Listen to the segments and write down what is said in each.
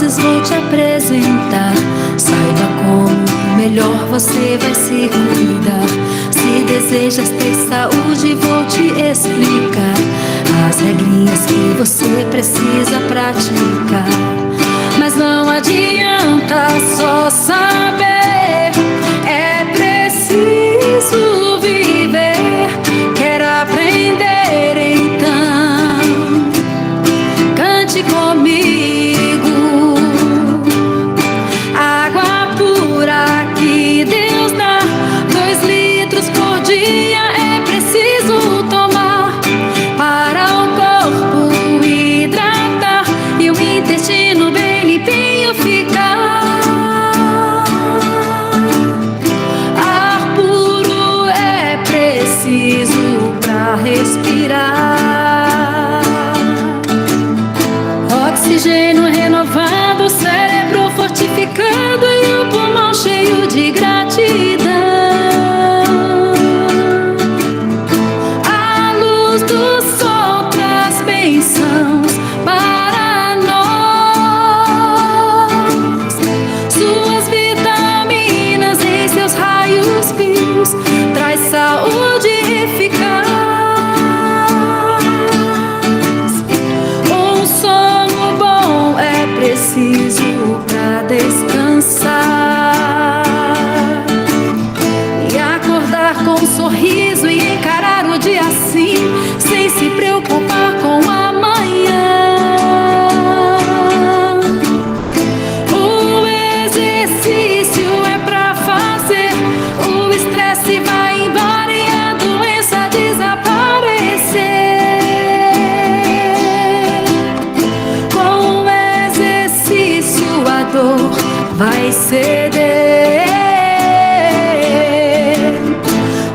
doses vou te apresentar. Saiba como melhor você vai se cuidar. Se desejas ter saúde, vou te explicar as regrinhas que você precisa praticar. Mas não adianta só saber, é preciso viver. Quer aprender, então cante comigo. Água pura que Deus dá, 2 litros por dia é preciso tomar para o corpo hidratar e o intestino bem limpinho ficar. Ar puro é preciso pra respirar. Oxigênio renovado, cérebro fortificado e o pulmão cheio de gratidão. A luz do sol traz bênçãos para nós. Suas vitaminas em seus raios-x traz saúde eficaz. Um sono bom é preciso pra descansar e acordar com um sorriso e encarar o dia assim, sem se preocupar com amanhã. O exercício é pra fazer, o estresse vai embora e a doença desaparecer. Com o exercício a dor vai ceder.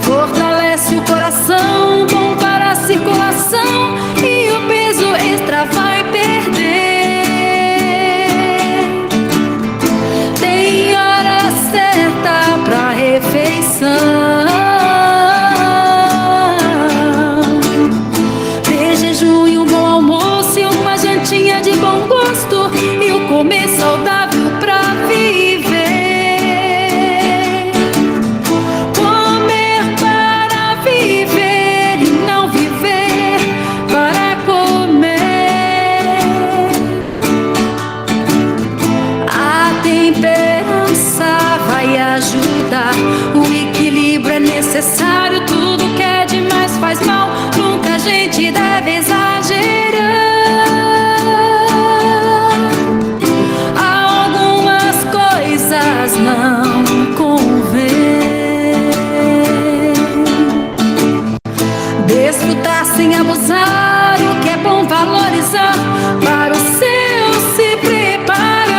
Fortalece o coração, bom para a circulação e o peso extra vai perder. Tem hora certa pra refeição. De jejum e um bom almoço e uma jantinha de bom gosto e o comer saudável pra viver. Comer para viver e não viver para comer. A temperança vai ajudar, o equilíbrio é necessário. Tudo que é demais faz mal, nunca a gente deve exagerar. Algumas coisas não convém. Desfrutar sem abusar, o que é bom valorizar, para o seu se preparar.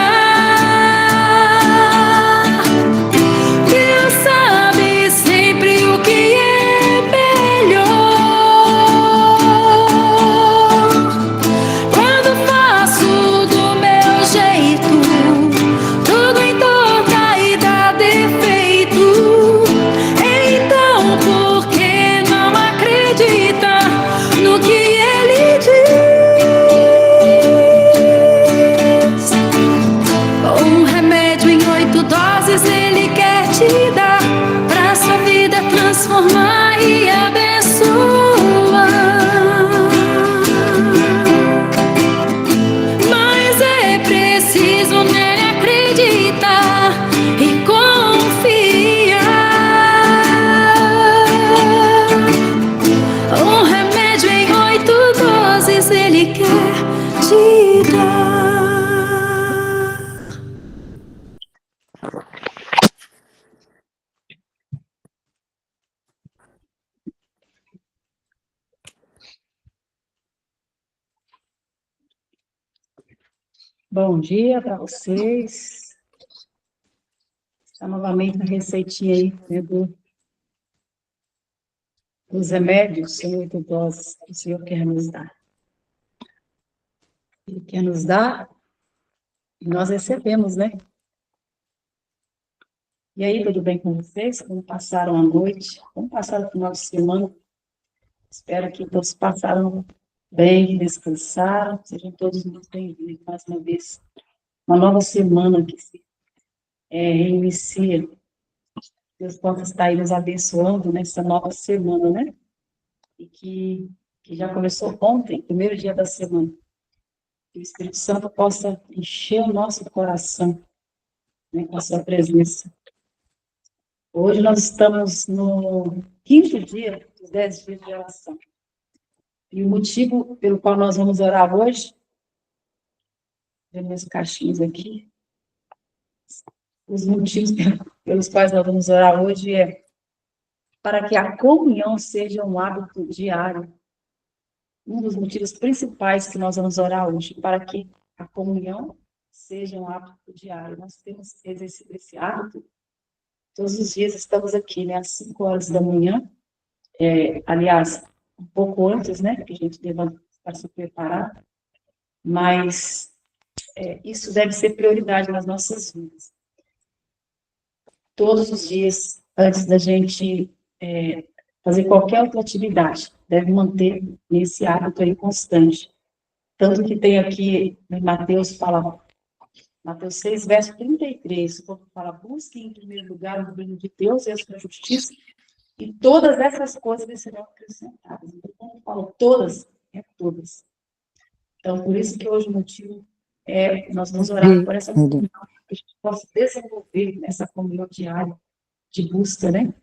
Deus sabe sempre o que é melhor. Quando faço do meu jeito, tudo entorta e dá defeito. Então por que não acredita no que ele diz? Um remédio em 8 doses ele quer te dar, pra sua vida transformar e abençoar. Mas é preciso nele acreditar e confiar. Um remédio em 8 doses ele quer te dar. Bom dia para vocês. Está novamente a receitinha aí, né, dos remédios, em 8 doses que o Senhor quer nos dar. Ele quer nos dar e nós recebemos, né? E aí, tudo bem com vocês? Como passaram a noite? Como passaram o final de semana? Espero que todos passaram bem, descansaram, sejam todos muito bem-vindos mais uma vez uma nova semana que se inicia. Deus possa estar aí nos abençoando nessa nova semana, né? E que já começou ontem, primeiro dia da semana. Que o Espírito Santo possa encher o nosso coração, né, com a sua presença. Hoje nós estamos no 5º dia dos 10 dias de oração. E o motivo pelo qual nós vamos orar hoje, vendo meus caixinhos aqui, os motivos pelos quais nós vamos orar hoje é para que a comunhão seja um hábito diário. Um dos motivos principais que nós vamos orar hoje, para que a comunhão seja um hábito diário. Nós temos exercido esse hábito. Todos os dias estamos aqui, né, às 5 horas da manhã. Aliás, um pouco antes, né, que a gente deva estar se preparado. Mas isso deve ser prioridade nas nossas vidas. Todos os dias, antes da gente fazer qualquer outra atividade, deve manter esse hábito aí constante. Tanto que tem aqui, em Mateus 6, verso 33, quando fala, busque em primeiro lugar o reino de Deus e a sua justiça, e todas essas coisas lhe serão acrescentadas. Então, quando fala todas, é todas. Então, por isso que hoje o motivo nós vamos orar por essa comunhão, que a gente possa desenvolver essa comunhão diária de busca, né?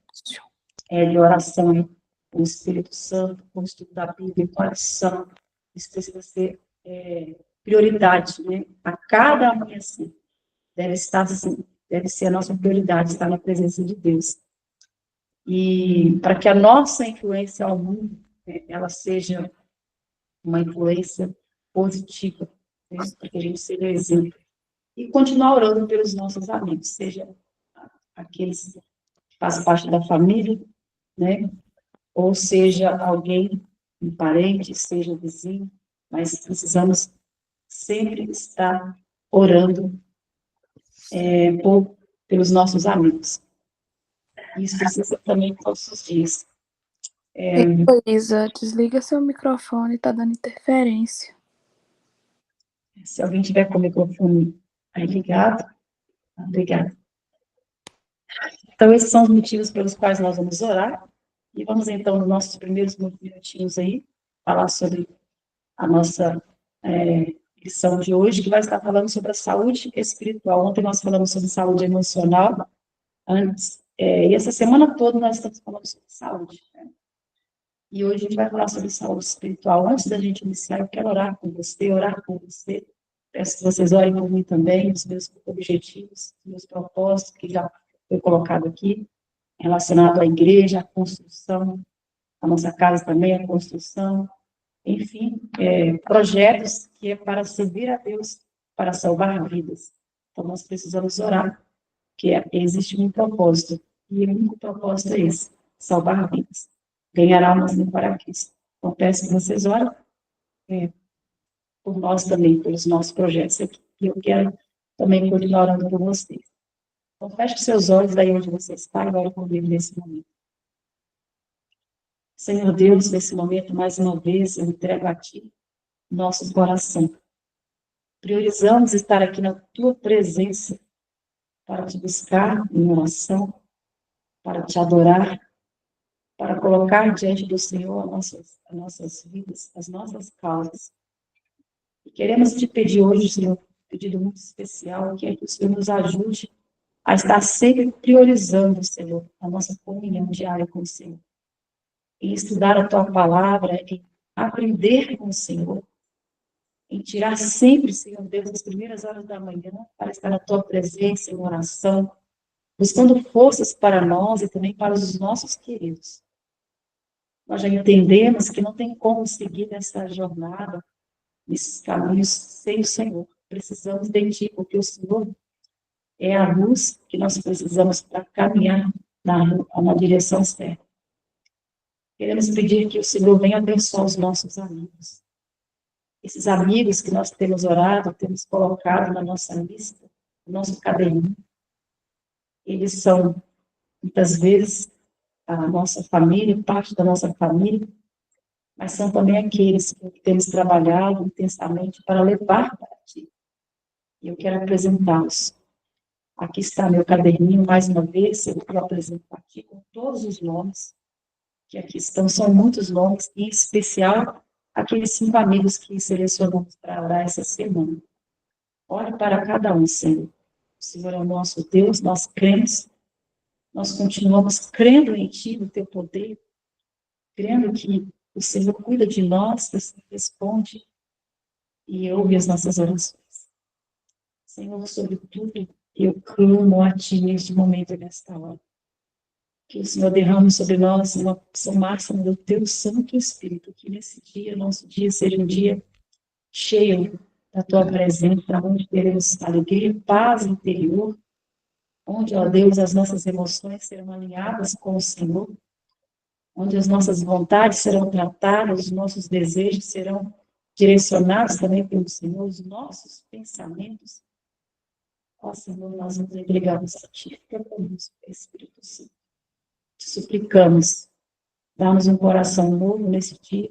De oração, né? Com o Espírito Santo, com o estudo da Bíblia, com a oração. Isso precisa ser prioridade, né? A cada amanhecer deve estar assim, deve ser a nossa prioridade, estar na presença de Deus. E para que a nossa influência ao mundo, ela seja uma influência positiva, né? Para que a gente seja exemplo. E continuar orando pelos nossos amigos, seja aqueles que fazem parte da família, né? Ou seja alguém, um parente, seja vizinho, mas precisamos sempre estar orando pelos nossos amigos. Isso precisa também todos os dias. Isa, desliga seu microfone, tá dando interferência. Se alguém tiver com o microfone aí ligado, obrigada. Então, esses são os motivos pelos quais nós vamos orar. E vamos, então, nos nossos primeiros minutinhos aí, falar sobre a nossa lição de hoje, que vai estar falando sobre a saúde espiritual. Ontem nós falamos sobre saúde emocional, e essa semana toda nós estamos falando sobre saúde, né? E hoje a gente vai falar sobre saúde espiritual. Antes da gente iniciar, eu quero orar com você, orar por você. Peço que vocês orem por mim também, os meus objetivos, os meus propósitos, que já foi colocado aqui, relacionado à igreja, à construção, a nossa casa também, a construção, enfim, projetos que é para servir a Deus, para salvar vidas. Então, nós precisamos orar, que existe um propósito, e o único propósito é esse, salvar vidas, ganhar almas no paraíso. Então, peço que vocês orem por nós também, pelos nossos projetos aqui, e eu quero também continuar orando por vocês. Então, feche seus olhos daí onde você está, agora comigo nesse momento. Senhor Deus, nesse momento, mais uma vez, eu entrego a Ti nosso coração. Priorizamos estar aqui na Tua presença para Te buscar em oração, para Te adorar, para colocar diante do Senhor as nossas vidas, as nossas causas. E queremos Te pedir hoje, Senhor, um pedido muito especial, que é que o Senhor nos ajude a estar sempre priorizando, Senhor, a nossa comunhão diária com o Senhor. Em estudar a Tua palavra, em aprender com o Senhor, em tirar sempre, Senhor Deus, as primeiras horas da manhã, para estar na Tua presença, em oração, buscando forças para nós e também para os nossos queridos. Nós já entendemos que não tem como seguir nessa jornada, nesses caminhos, sem o Senhor. Precisamos de Ti, porque o Senhor é a luz que nós precisamos para caminhar na direção certa. Queremos pedir que o Senhor venha abençoar os nossos amigos. Esses amigos que nós temos orado, temos colocado na nossa lista, no nosso caderninho. Eles são, muitas vezes, a nossa família, parte da nossa família, mas são também aqueles que temos trabalhado intensamente para levar para Ti. E eu quero apresentá-los. Aqui está meu caderninho, mais uma vez, eu vou apresentar aqui com todos os nomes que aqui estão, são muitos nomes, em especial aqueles 5 amigos que selecionamos para orar essa semana. Ore para cada um, Senhor. O Senhor é o nosso Deus, nós cremos, nós continuamos crendo em Ti, no Teu poder, crendo que o Senhor cuida de nós, responde e ouve as nossas orações. Senhor, sobretudo, eu clamo a Ti neste momento e nesta hora. Que o Senhor derrame sobre nós uma porção máxima do Teu Santo Espírito, que nesse dia, nosso dia, seja um dia cheio da Tua presença, onde teremos alegria, paz interior, onde, ó Deus, as nossas emoções serão alinhadas com o Senhor, onde as nossas vontades serão tratadas, os nossos desejos serão direcionados também pelo Senhor, os nossos pensamentos. Ó Senhor, nós nos entregamos a Ti, fica conosco, Espírito Santo. Te suplicamos, dá-nos um coração novo nesse dia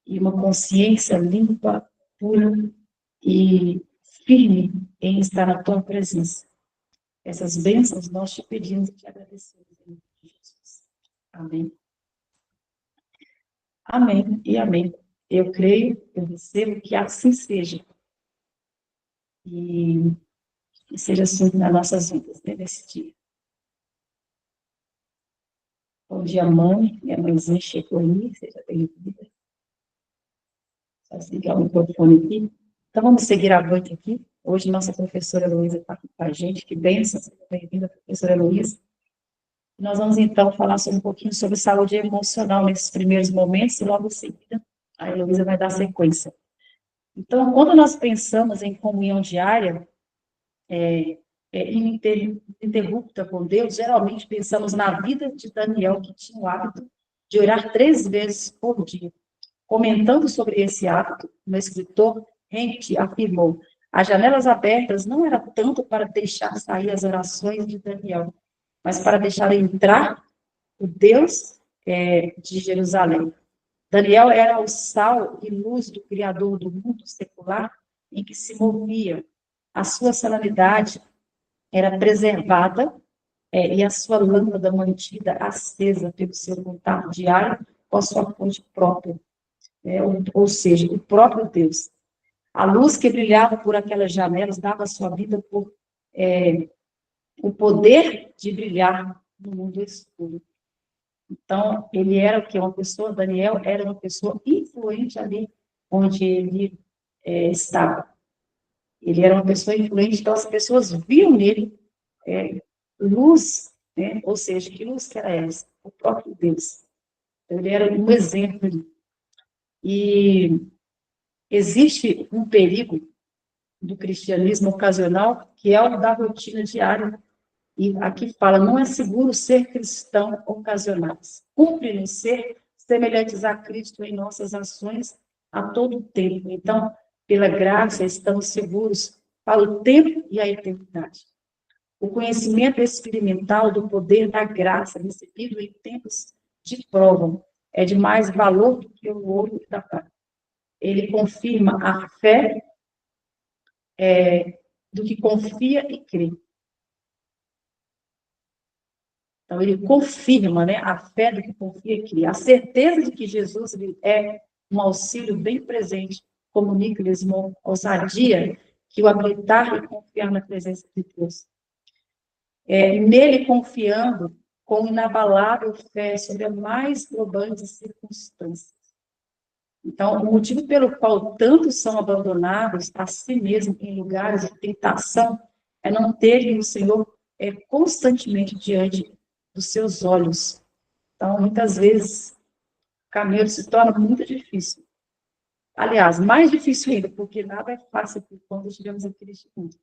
e uma consciência limpa, pura e firme em estar na Tua presença. Essas bênçãos nós te pedimos e te agradecemos em nome de Jesus. Amém. Amém e amém. Eu creio, eu recebo que assim seja. E seja assim nas nossas vidas, né, nesse dia. Bom dia, mãe. Minha mãezinha chegou aí, seja bem-vinda. Só desligar o microfone aqui. Então, vamos seguir a noite aqui. Hoje, nossa professora Heloísa está aqui com a gente. Que bênção, seja bem-vinda, professora Heloísa. Nós vamos, então, falar um pouquinho sobre saúde emocional nesses primeiros momentos e, logo em seguida, a Heloísa vai dar sequência. Então, quando nós pensamos em comunhão diária, ininterrupta com Deus, geralmente pensamos na vida de Daniel, que tinha o hábito de orar 3 vezes por dia. Comentando sobre esse hábito, o escritor Henke afirmou: as janelas abertas não era tanto para deixar sair as orações de Daniel, mas para deixar entrar o Deus de Jerusalém. Daniel era o sal e luz do Criador do mundo secular em que se movia. A sua salinidade era preservada e a sua lâmpada mantida acesa pelo seu contato diário com a sua fonte própria, ou seja, o próprio Deus. A luz que brilhava por aquelas janelas dava à sua vida o poder de brilhar no mundo escuro. Então, ele era o que? Daniel era uma pessoa influente ali onde ele estava. Ele era uma pessoa influente, então as pessoas viam nele luz, né? Ou seja, que luz que era essa? O próprio Deus. Então, ele era um exemplo ali. E existe um perigo do cristianismo ocasional, que é o da rotina diária. E aqui fala, não é seguro ser cristão ocasionais. Cumpre-nos ser semelhantes a Cristo em nossas ações a todo tempo. Então, pela graça, estamos seguros para o tempo e a eternidade. O conhecimento experimental do poder da graça recebido em tempos de prova é de mais valor do que o ouro da prata. Ele confirma a fé do que confia e crê. Então, ele confirma, né, a fé do que confia e crê. A certeza de que Jesus é um auxílio bem presente comunica-lhes uma ousadia que o habilitar e confiar na presença de Deus. Nele confiando com inabalável fé sobre as mais globais circunstâncias. Então, o motivo pelo qual tantos são abandonados a si mesmos em lugares de tentação é não terem o Senhor constantemente diante dos seus olhos. Então, muitas vezes, o caminho se torna muito difícil. Aliás, mais difícil ainda, porque nada é fácil quando estivemos aqui neste mundo.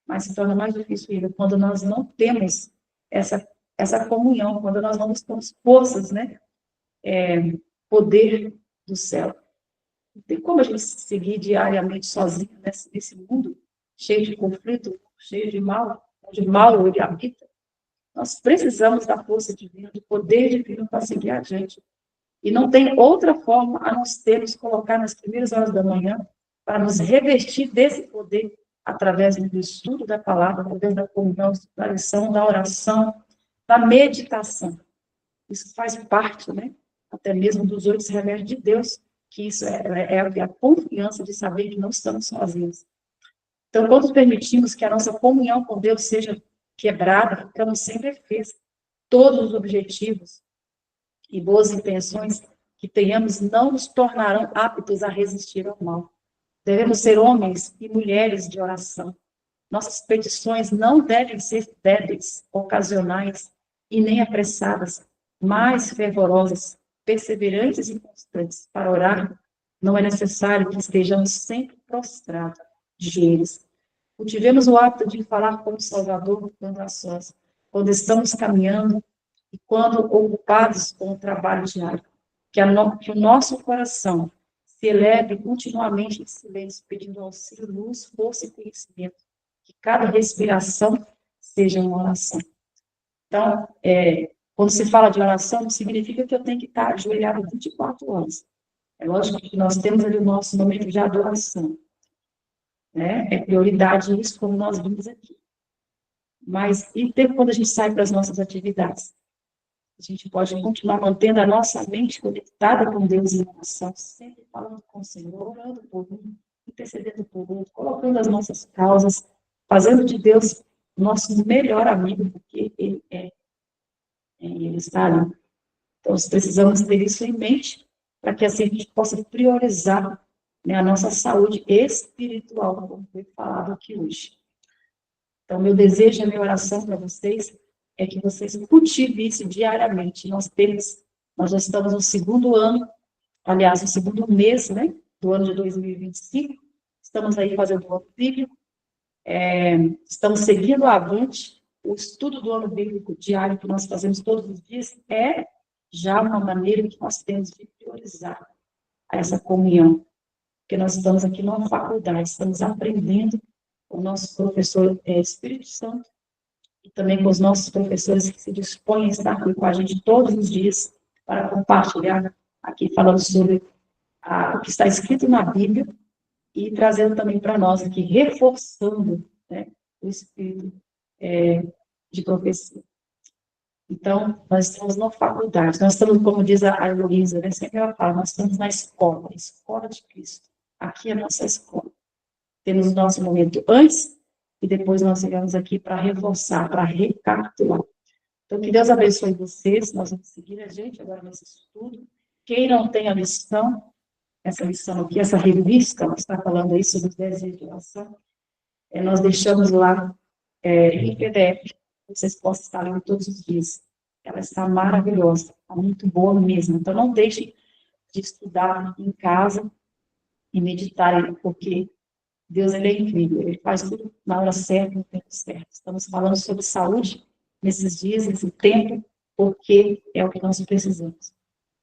Mas se torna mais difícil ainda quando nós não temos essa comunhão, quando nós não temos forças, né? Poder do céu. Não tem como a gente seguir diariamente sozinho nesse mundo cheio de conflito, cheio de mal, onde mal ele habita. Nós precisamos da força divina, do poder divino para seguir adiante. E não tem outra forma a não ser nos colocar nas primeiras horas da manhã para nos revestir desse poder através do estudo da palavra, através da comunhão, da lição, da oração, da meditação. Isso faz parte, né? Até mesmo dos 8 remédios de Deus, que isso é a confiança de saber que não estamos sozinhos. Então, quando permitimos que a nossa comunhão com Deus seja quebrada, ficamos sem defesa. Todos os objetivos e boas intenções que tenhamos não nos tornarão aptos a resistir ao mal. Devemos ser homens e mulheres de oração. Nossas petições não devem ser débeis, ocasionais e nem apressadas, mas fervorosas, perseverantes e constantes. Para orar, não é necessário que estejamos sempre prostrados, de joelhos. Cultivemos o hábito de falar com o Salvador quando a sós, quando estamos caminhando e quando ocupados com o trabalho diário. Que o nosso coração se eleve continuamente em silêncio, pedindo auxílio, luz, força e conhecimento. Que cada respiração seja uma oração. Então, quando se fala de oração, não significa que eu tenho que estar ajoelhado 24 horas. É lógico que nós temos ali o nosso momento de adoração. Né? É prioridade isso, como nós vimos aqui. Mas, e quando a gente sai para as nossas atividades? A gente pode continuar mantendo a nossa mente conectada com Deus em oração, sempre falando com o Senhor, orando por um, intercedendo por outro, colocando as nossas causas, fazendo de Deus nosso melhor amigo, porque Ele Ele está ali. Então, nós precisamos ter isso em mente, para que assim a gente possa priorizar, né, a nossa saúde espiritual, como foi falado aqui hoje. Então, meu desejo, a minha oração para vocês é que vocês cultivem isso diariamente. Nós já estamos no segundo ano, aliás, no segundo mês, né, do ano de 2025. Estamos aí fazendo o ano bíblico. Estamos seguindo avante. O estudo do ano bíblico diário que nós fazemos todos os dias é já uma maneira que nós temos de priorizar essa comunhão. Porque nós estamos aqui numa faculdade, estamos aprendendo com o nosso professor Espírito Santo e também com os nossos professores que se dispõem a estar aqui com a gente todos os dias para compartilhar aqui, falando sobre o que está escrito na Bíblia e trazendo também para nós aqui, reforçando, né, o espírito de profecia. Então, nós estamos na faculdade, nós estamos, como diz a Heloísa, né, sempre ela fala, nós estamos na escola, a escola de Cristo. Aqui é a nossa escola. Temos o nosso momento antes e depois nós chegamos aqui para reforçar, para recapitular. Então, que Deus abençoe vocês, nós vamos seguir a gente agora nesse estudo. Quem não tem a lição, essa lição aqui, essa revista, ela está falando aí sobre os 10 dias de oração, nós deixamos lá em PDF, vocês possam estar lendo todos os dias. Ela está maravilhosa, está muito boa mesmo. Então, não deixem de estudar em casa e meditar, porque Deus, Ele é incrível, Ele faz tudo na hora certa, no tempo certo. Estamos falando sobre saúde nesses dias, nesse tempo, porque é o que nós precisamos.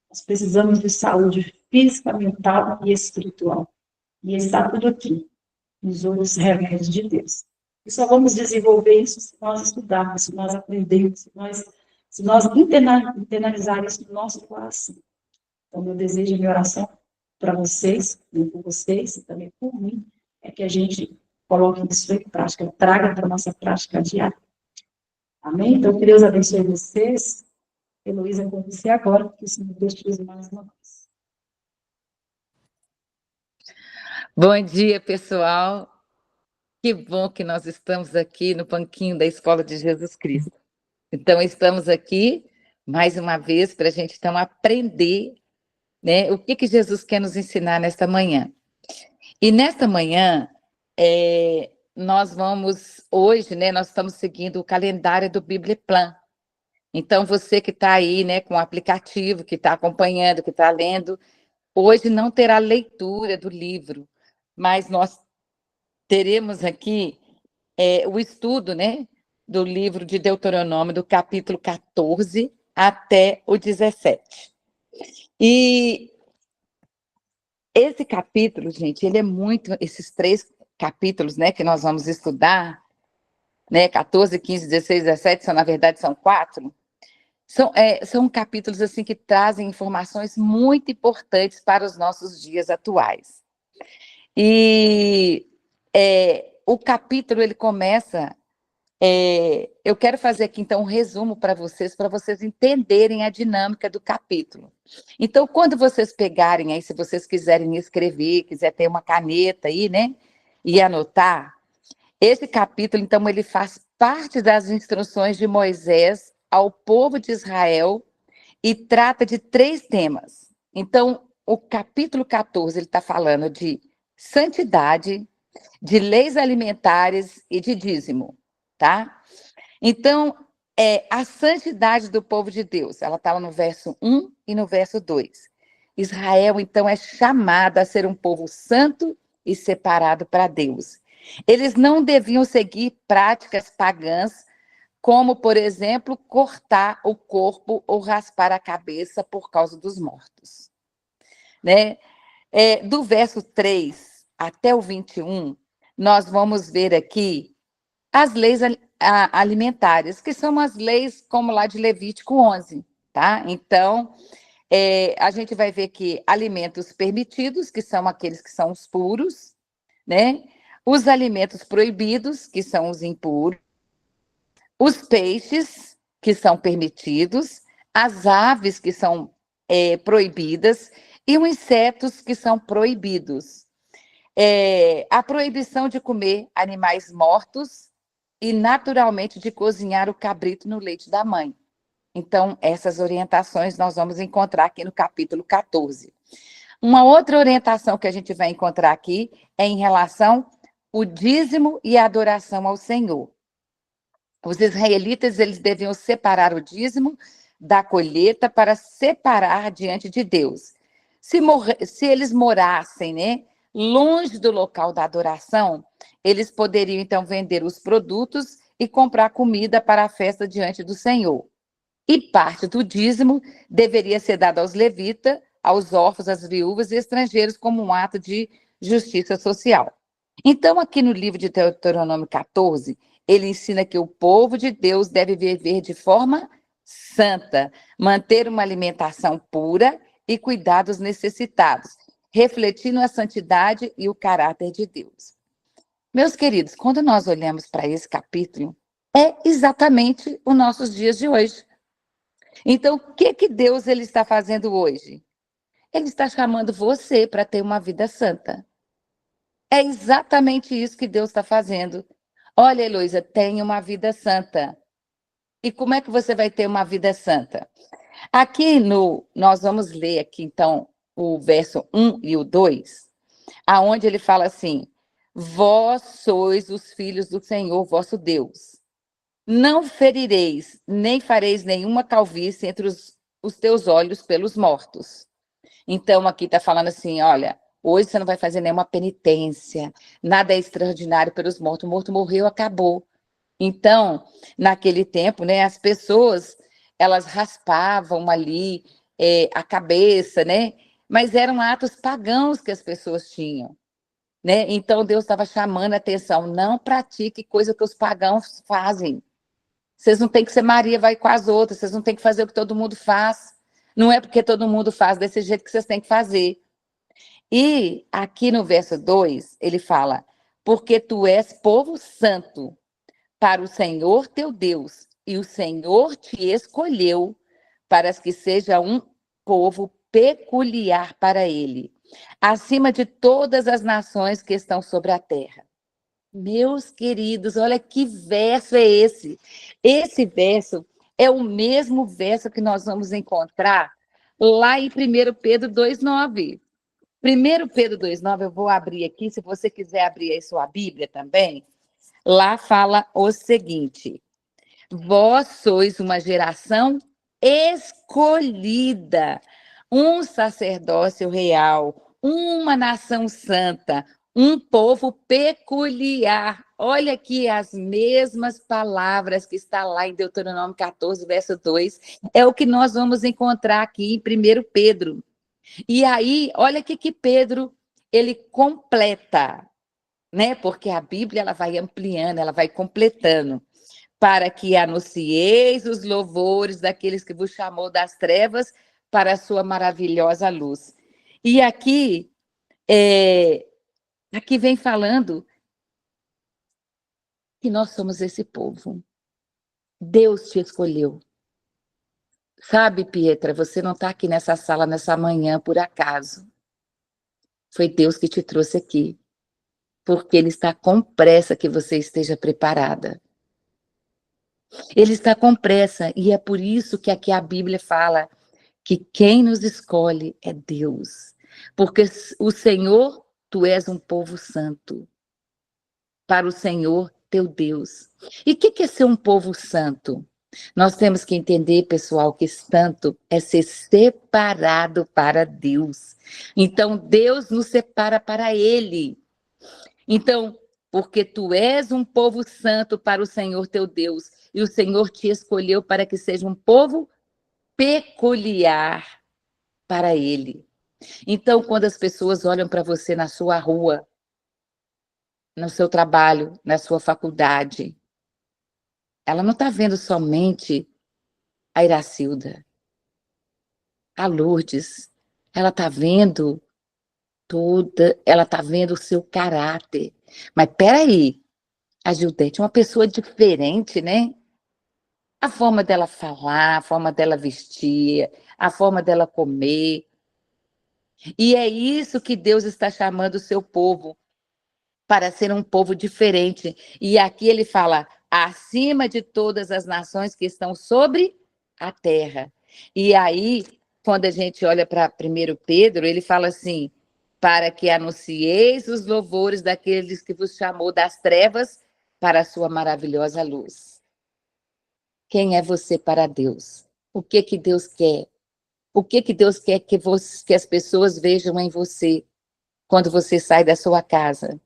Nós precisamos de saúde física, mental e espiritual. E está tudo aqui, nos outros remédios de Deus. E só vamos desenvolver isso se nós estudarmos, se nós aprendermos, se nós internalizarmos isso no nosso coração. Então, meu desejo e minha oração para vocês, por vocês e também por mim, é que a gente coloque isso em prática, traga para a nossa prática diária. Amém? Então, que Deus abençoe vocês. Heloísa, com você agora, que o Senhor Deus te use mais uma vez. Bom dia, pessoal. Que bom que nós estamos aqui no banquinho da Escola de Jesus Cristo. Então, estamos aqui, mais uma vez, para a gente, então, aprender, né, o que Jesus quer nos ensinar nesta manhã. E nesta manhã, nós vamos, hoje, né, nós estamos seguindo o calendário do Bíblia-Plan. Então, você que está aí, né, com o aplicativo, que está acompanhando, que está lendo, hoje não terá leitura do livro, mas nós teremos aqui o estudo, né, do livro de Deuteronômio, do capítulo 14 até o 17. E esse capítulo, gente, ele é muito, esses 3 capítulos, né, que nós vamos estudar, né, 14, 15, 16, 17, na verdade são 4, são capítulos assim que trazem informações muito importantes para os nossos dias atuais. E o capítulo ele começa. Eu quero fazer aqui, então, um resumo para vocês entenderem a dinâmica do capítulo. Então, quando vocês pegarem aí, se vocês quiserem escrever, quiser ter uma caneta aí, né, e anotar, esse capítulo, então, ele faz parte das instruções de Moisés ao povo de Israel e trata de 3 temas. Então, o capítulo 14, ele está falando de santidade, de leis alimentares e de dízimo, tá? Então, a santidade do povo de Deus, ela está lá no verso 1 e no verso 2. Israel, então, é chamado a ser um povo santo e separado para Deus. Eles não deviam seguir práticas pagãs, como, por exemplo, cortar o corpo ou raspar a cabeça por causa dos mortos, né? Do verso 3 até o 21, nós vamos ver aqui as leis alimentares, que são as leis como lá de Levítico 11, tá? Então, a gente vai ver que alimentos permitidos, que são aqueles que são os puros, né? Os alimentos proibidos, que são os impuros, os peixes, que são permitidos, as aves, que são proibidas, e os insetos, que são proibidos. A proibição de comer animais mortos e, naturalmente, de cozinhar o cabrito no leite da mãe. Então, essas orientações nós vamos encontrar aqui no capítulo 14. Uma outra orientação que a gente vai encontrar aqui é em relação ao dízimo e a adoração ao Senhor. Os israelitas, eles deviam separar o dízimo da colheita para separar diante de Deus. Se eles morassem, né, longe do local da adoração, eles poderiam, então, vender os produtos e comprar comida para a festa diante do Senhor. E parte do dízimo deveria ser dada aos levitas, aos órfãos, às viúvas e estrangeiros, como um ato de justiça social. Então, aqui no livro de Deuteronômio 14, ele ensina que o povo de Deus deve viver de forma santa, manter uma alimentação pura e cuidar dos necessitados, refletindo a santidade e o caráter de Deus. Meus queridos, quando nós olhamos para esse capítulo, é exatamente os nossos dias de hoje. Então, o que Deus ele está fazendo hoje? Ele está chamando você para ter uma vida santa. É exatamente isso que Deus está fazendo. Olha, Heloísa, tenha uma vida santa. E como é que você vai ter uma vida santa? Aqui nós vamos ler aqui, então, o verso 1 e o 2, aonde ele fala assim: vós sois os filhos do Senhor, vosso Deus. Não ferireis, nem fareis nenhuma calvície entre os teus olhos pelos mortos. Então, aqui está falando assim, olha, hoje você não vai fazer nenhuma penitência, nada é extraordinário pelos mortos. O morto morreu, acabou. Então, naquele tempo, né, as pessoas, elas raspavam ali a cabeça, né? Mas eram atos pagãos que as pessoas tinham, né? Então, Deus estava chamando a atenção, não pratique coisa que os pagãos fazem. Vocês não têm que ser Maria, vai com as outras, vocês não têm que fazer o que todo mundo faz. Não é porque todo mundo faz desse jeito que vocês têm que fazer. E aqui no verso 2, ele fala, porque tu és povo santo para o Senhor teu Deus, e o Senhor te escolheu para que seja um povo peculiar para ele, acima de todas as nações que estão sobre a terra. Meus queridos, olha que verso é esse. Esse verso é o mesmo verso que nós vamos encontrar lá em 1 Pedro 2,9. 1 Pedro 2,9, eu vou abrir aqui, se você quiser abrir aí sua Bíblia também. Lá fala o seguinte: vós sois uma geração escolhida, um sacerdócio real, uma nação santa, um povo peculiar. Olha aqui as mesmas palavras que está lá em Deuteronômio 14, verso 2, é o que nós vamos encontrar aqui em 1 Pedro. E aí, olha o que Pedro, ele completa, né? Porque a Bíblia ela vai ampliando, ela vai completando. Para que anuncieis os louvores daqueles que vos chamou das trevas para a sua maravilhosa luz. E aqui vem falando que nós somos esse povo. Deus te escolheu. Sabe, Pietra, você não está aqui nessa sala nessa manhã por acaso. Foi Deus que te trouxe aqui, porque Ele está com pressa que você esteja preparada. Ele está com pressa, e é por isso que aqui a Bíblia fala que quem nos escolhe é Deus. Porque o Senhor, tu és um povo santo, para o Senhor teu Deus. E o que é ser um povo santo? Nós temos que entender, pessoal, que santo é ser separado para Deus. Então, Deus nos separa para Ele. Então, porque tu és um povo santo para o Senhor teu Deus, e o Senhor te escolheu para que seja um povo peculiar para Ele. Então, quando as pessoas olham para você na sua rua, no seu trabalho, na sua faculdade, ela não está vendo somente a Iracilda, a Lourdes, ela está vendo ela está vendo o seu caráter. Mas peraí, a Gildete é uma pessoa diferente, né? A forma dela falar, a forma dela vestir, a forma dela comer. E é isso que Deus está chamando o seu povo, para ser um povo diferente. E aqui ele fala, acima de todas as nações que estão sobre a terra. E aí, quando a gente olha para 1 Pedro, ele fala assim, para que anuncieis os louvores daqueles que vos chamou das trevas para a sua maravilhosa luz. Quem é você para Deus? O que Deus quer? O que Deus quer que as pessoas vejam em você quando você sai da sua casa?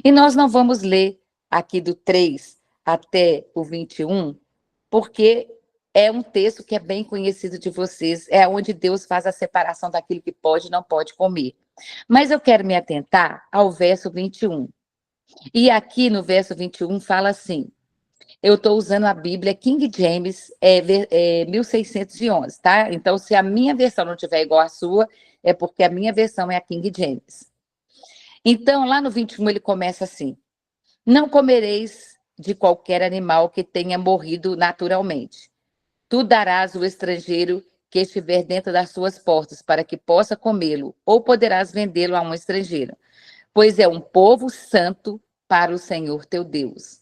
E nós não vamos ler aqui do 3 até o 21, porque é um texto que é bem conhecido de vocês, é onde Deus faz a separação daquilo que pode e não pode comer. Mas eu quero me atentar ao verso 21. E aqui no verso 21 fala assim, eu estou usando a Bíblia King James 1611, tá? Então, se a minha versão não tiver igual à sua, é porque a minha versão é a King James. Então, lá no 21, ele começa assim, não comereis de qualquer animal que tenha morrido naturalmente. Tu darás o estrangeiro que estiver dentro das suas portas, para que possa comê-lo, ou poderás vendê-lo a um estrangeiro, pois é um povo santo para o Senhor teu Deus.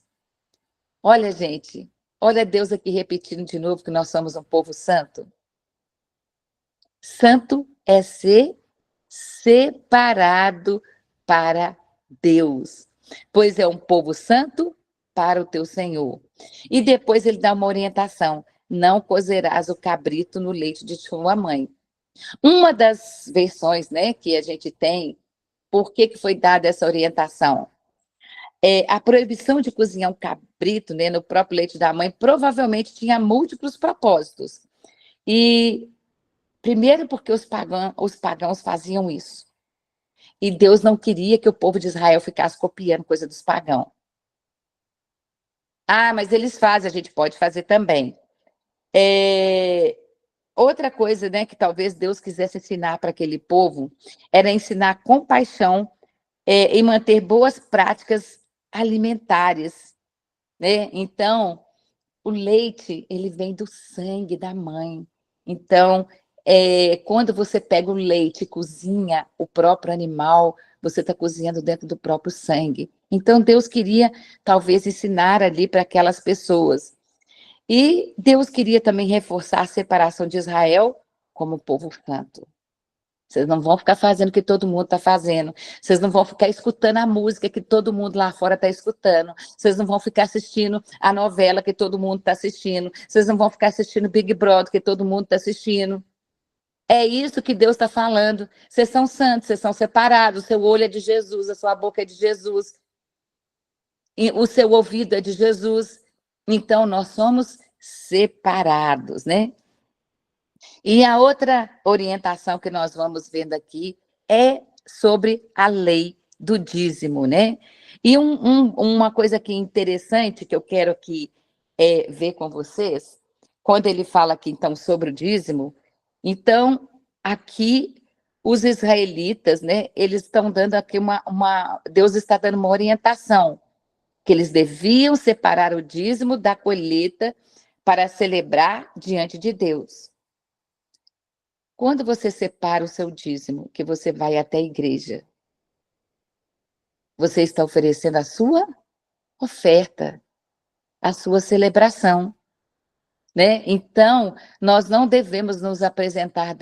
Olha, gente, olha Deus aqui repetindo de novo que nós somos um povo santo. Santo é ser separado para Deus, pois é um povo santo para o teu Senhor. E depois ele dá uma orientação, não cozerás o cabrito no leite de sua mãe. Uma das versões, né, que a gente tem, por que foi dada essa orientação? A proibição de cozinhar um cabrito, né, no próprio leite da mãe provavelmente tinha múltiplos propósitos. E primeiro porque os pagãos faziam isso. E Deus não queria que o povo de Israel ficasse copiando coisa dos pagãos. Ah, mas eles fazem, a gente pode fazer também. Outra coisa, né, que talvez Deus quisesse ensinar para aquele povo era ensinar compaixão e manter boas práticas alimentares, né? Então, o leite, ele vem do sangue da mãe. Então, quando você pega o leite e cozinha o próprio animal, você está cozinhando dentro do próprio sangue. Então, Deus queria, talvez, ensinar ali para aquelas pessoas. E Deus queria também reforçar a separação de Israel como povo santo. Vocês não vão ficar fazendo o que todo mundo está fazendo. Vocês não vão ficar escutando a música que todo mundo lá fora está escutando. Vocês não vão ficar assistindo a novela que todo mundo está assistindo. Vocês não vão ficar assistindo Big Brother que todo mundo está assistindo. É isso que Deus está falando. Vocês são santos, vocês são separados. O seu olho é de Jesus, a sua boca é de Jesus. E o seu ouvido é de Jesus. Então, nós somos separados, né? E a outra orientação que nós vamos vendo aqui é sobre a lei do dízimo, né? E uma coisa que interessante que eu quero aqui ver com vocês, quando ele fala aqui, então, sobre o dízimo, então, aqui, os israelitas, né, eles estão dando aqui Deus está dando uma orientação. que eles deviam separar o dízimo da colheita para celebrar diante de Deus. Quando você separa o seu dízimo, que você vai até a igreja, você está oferecendo a sua oferta, a sua celebração, né? Então, nós não devemos nos apresentar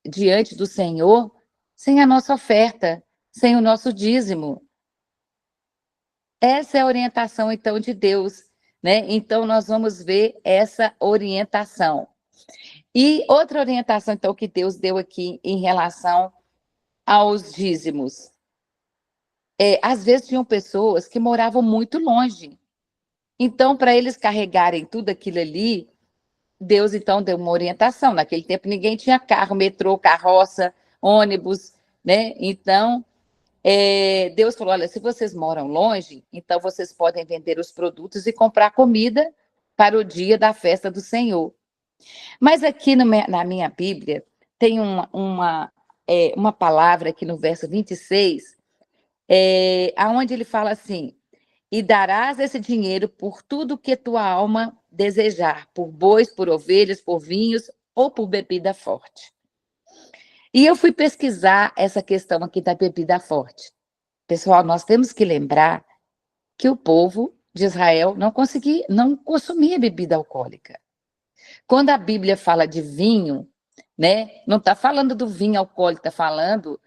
diante do Senhor sem a nossa oferta, sem o nosso dízimo. Essa é a orientação, então, de Deus, né? Então, nós vamos ver essa orientação. E outra orientação, então, que Deus deu aqui em relação aos dízimos. Às vezes, tinham pessoas que moravam muito longe. Então, para eles carregarem tudo aquilo ali, Deus, então, deu uma orientação. Naquele tempo, ninguém tinha carro, metrô, carroça, ônibus, né? Então, Deus falou, olha, se vocês moram longe, então vocês podem vender os produtos e comprar comida para o dia da festa do Senhor. Mas aqui na minha Bíblia, tem uma palavra aqui no verso 26, aonde ele fala assim, e darás esse dinheiro por tudo que tua alma desejar, por bois, por ovelhas, por vinhos ou por bebida forte. E eu fui pesquisar essa questão aqui da bebida forte. Pessoal, nós temos que lembrar que o povo de Israel não consumia bebida alcoólica. Quando a Bíblia fala de vinho, né, não está falando do vinho alcoólico, está falando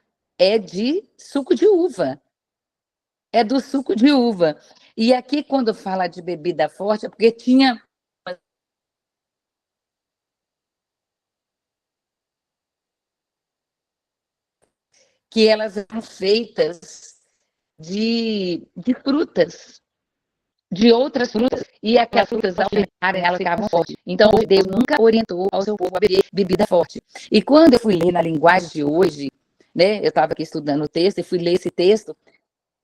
de suco de uva. É do suco de uva. E aqui, quando fala de bebida forte, é porque tinha que elas eram feitas de frutas, de outras frutas, e aquelas frutas, ao fermentarem, elas ficavam fortes. Então, Deus nunca orientou ao seu povo a beber bebida forte. E quando eu fui ler na linguagem de hoje, né, eu estava aqui estudando o texto e fui ler esse texto,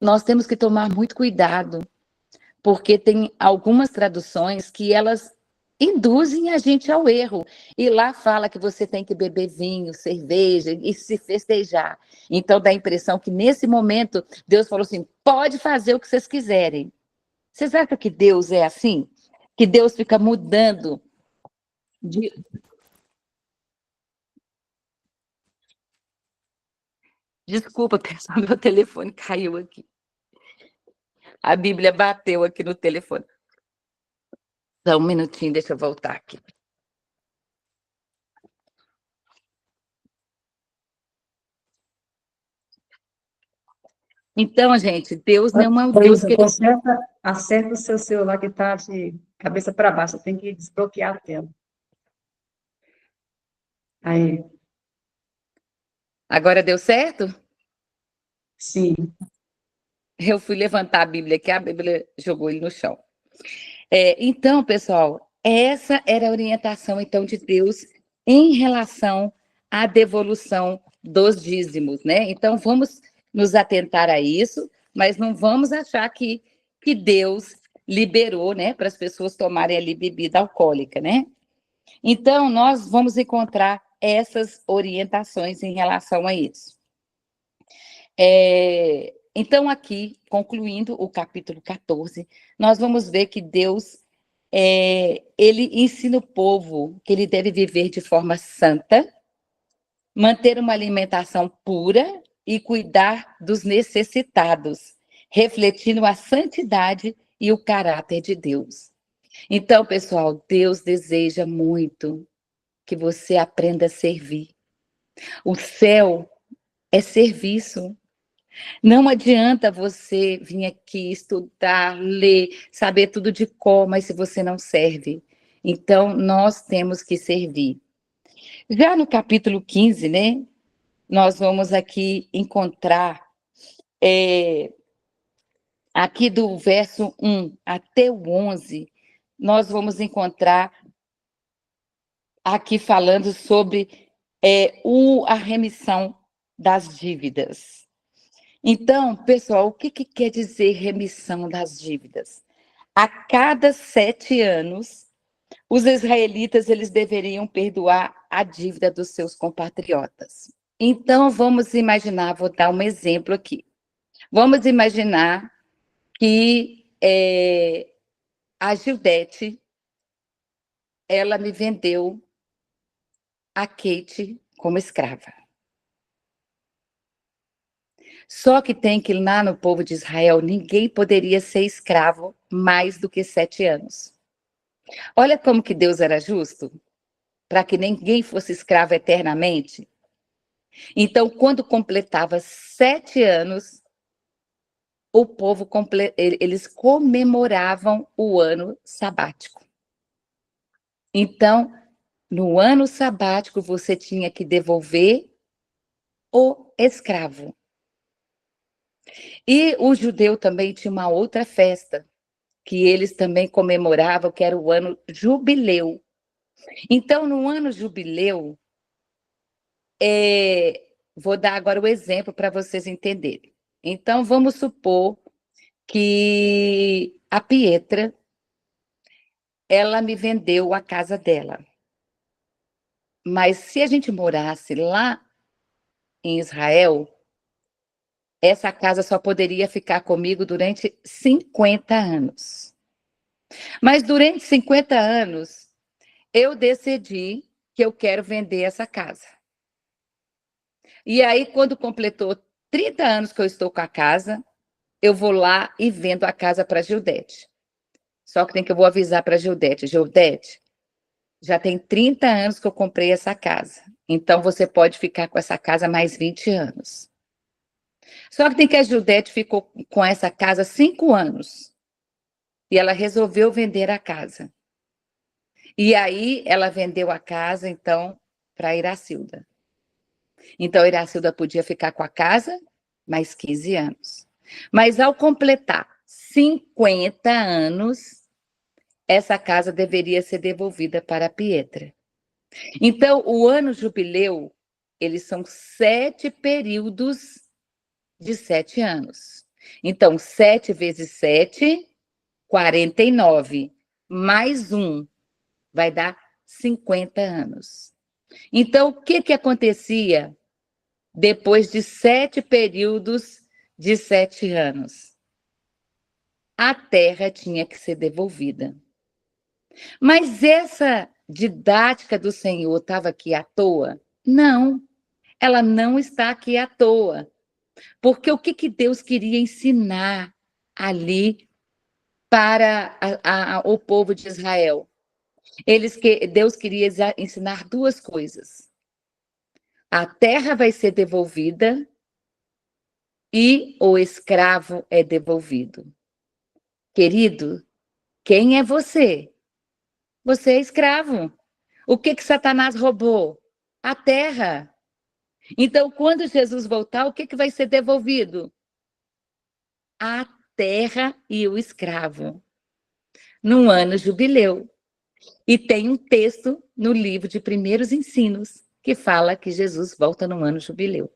nós temos que tomar muito cuidado, porque tem algumas traduções que elas induzem a gente ao erro. E lá fala que você tem que beber vinho, cerveja e se festejar. Então dá a impressão que nesse momento Deus falou assim, pode fazer o que vocês quiserem. Vocês acham que Deus é assim? Que Deus fica mudando de... Desculpa, pessoal, meu telefone caiu aqui. A Bíblia bateu aqui no telefone. Só um minutinho, deixa eu voltar aqui. Então, gente, Deus não é um Deus que... Acerta o seu celular que está de cabeça para baixo, tem que desbloquear a tela. Aí. Agora deu certo? Sim. Eu fui levantar a Bíblia aqui, a Bíblia jogou ele no chão. Então, pessoal, essa era a orientação, então, de Deus em relação à devolução dos dízimos, né? Então, vamos nos atentar a isso, mas não vamos achar que Deus liberou, né, para as pessoas tomarem ali bebida alcoólica, né? Então, nós vamos encontrar essas orientações em relação a isso. Então, aqui, concluindo o capítulo 14, nós vamos ver que Deus, ele ensina o povo que ele deve viver de forma santa, manter uma alimentação pura e cuidar dos necessitados, refletindo a santidade e o caráter de Deus. Então, pessoal, Deus deseja muito que você aprenda a servir. O céu é serviço. Não adianta você vir aqui estudar, ler, saber tudo de cor, mas se você não serve. Então, nós temos que servir. Já no capítulo 15, né, nós vamos aqui encontrar, aqui do verso 1 até o 11, nós vamos encontrar aqui falando sobre a remissão das dívidas. Então, pessoal, o que quer dizer remissão das dívidas? A cada 7 anos, os israelitas eles deveriam perdoar a dívida dos seus compatriotas. Então, vamos imaginar, vou dar um exemplo aqui. Vamos imaginar que a Gildete, ela me vendeu a Kate como escrava. Só que tem que lá no povo de Israel, ninguém poderia ser escravo mais do que 7 anos. Olha como que Deus era justo, para que ninguém fosse escravo eternamente. Então, quando completava 7 anos, o povo, eles comemoravam o ano sabático. Então, no ano sabático, você tinha que devolver o escravo. E o judeu também tinha uma outra festa, que eles também comemoravam, que era o ano jubileu. Então, no ano jubileu, vou dar agora o exemplo para vocês entenderem. Então, vamos supor que a Pietra, ela me vendeu a casa dela. Mas se a gente morasse lá em Israel, essa casa só poderia ficar comigo durante 50 anos. Mas durante 50 anos, eu decidi que eu quero vender essa casa. E aí, quando completou 30 anos que eu estou com a casa, eu vou lá e vendo a casa para a Gildete. Só que eu vou avisar para a Gildete. Gildete, já tem 30 anos que eu comprei essa casa. Então, você pode ficar com essa casa mais 20 anos. Só que a Gildete ficou com essa casa 5 anos. E ela resolveu vender a casa. E aí, ela vendeu a casa, então, para a Iracilda. Então, a Iracilda podia ficar com a casa mais 15 anos. Mas, ao completar 50 anos, essa casa deveria ser devolvida para a Pietra. Então, o ano jubileu, eles são 7 períodos de 7 anos. Então, 7 vezes 7, 49. Mais 1, vai dar 50 anos. Então, o que acontecia depois de 7 períodos de 7 anos? A terra tinha que ser devolvida. Mas essa didática do Senhor estava aqui à toa? Não, ela não está aqui à toa. Porque o que Deus queria ensinar ali para o povo de Israel? Deus queria ensinar 2 coisas. A terra vai ser devolvida e o escravo é devolvido. Querido, quem é você? Você é escravo. O que Satanás roubou? A terra. Então, quando Jesus voltar, o que vai ser devolvido? A terra e o escravo. Num ano jubileu. E tem um texto no livro de Primeiros Ensinos que fala que Jesus volta no ano jubileu.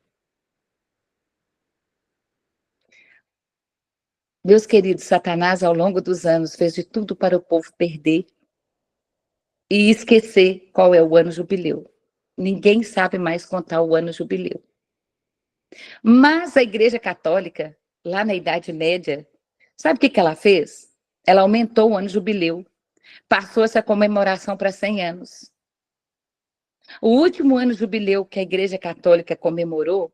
Meus queridos, Satanás, ao longo dos anos, fez de tudo para o povo perder e esquecer qual é o ano jubileu. Ninguém sabe mais contar o ano jubileu. Mas a Igreja Católica, lá na Idade Média, sabe o que ela fez? Ela aumentou o ano jubileu. Passou essa comemoração para 100 anos. O último ano jubileu que a Igreja Católica comemorou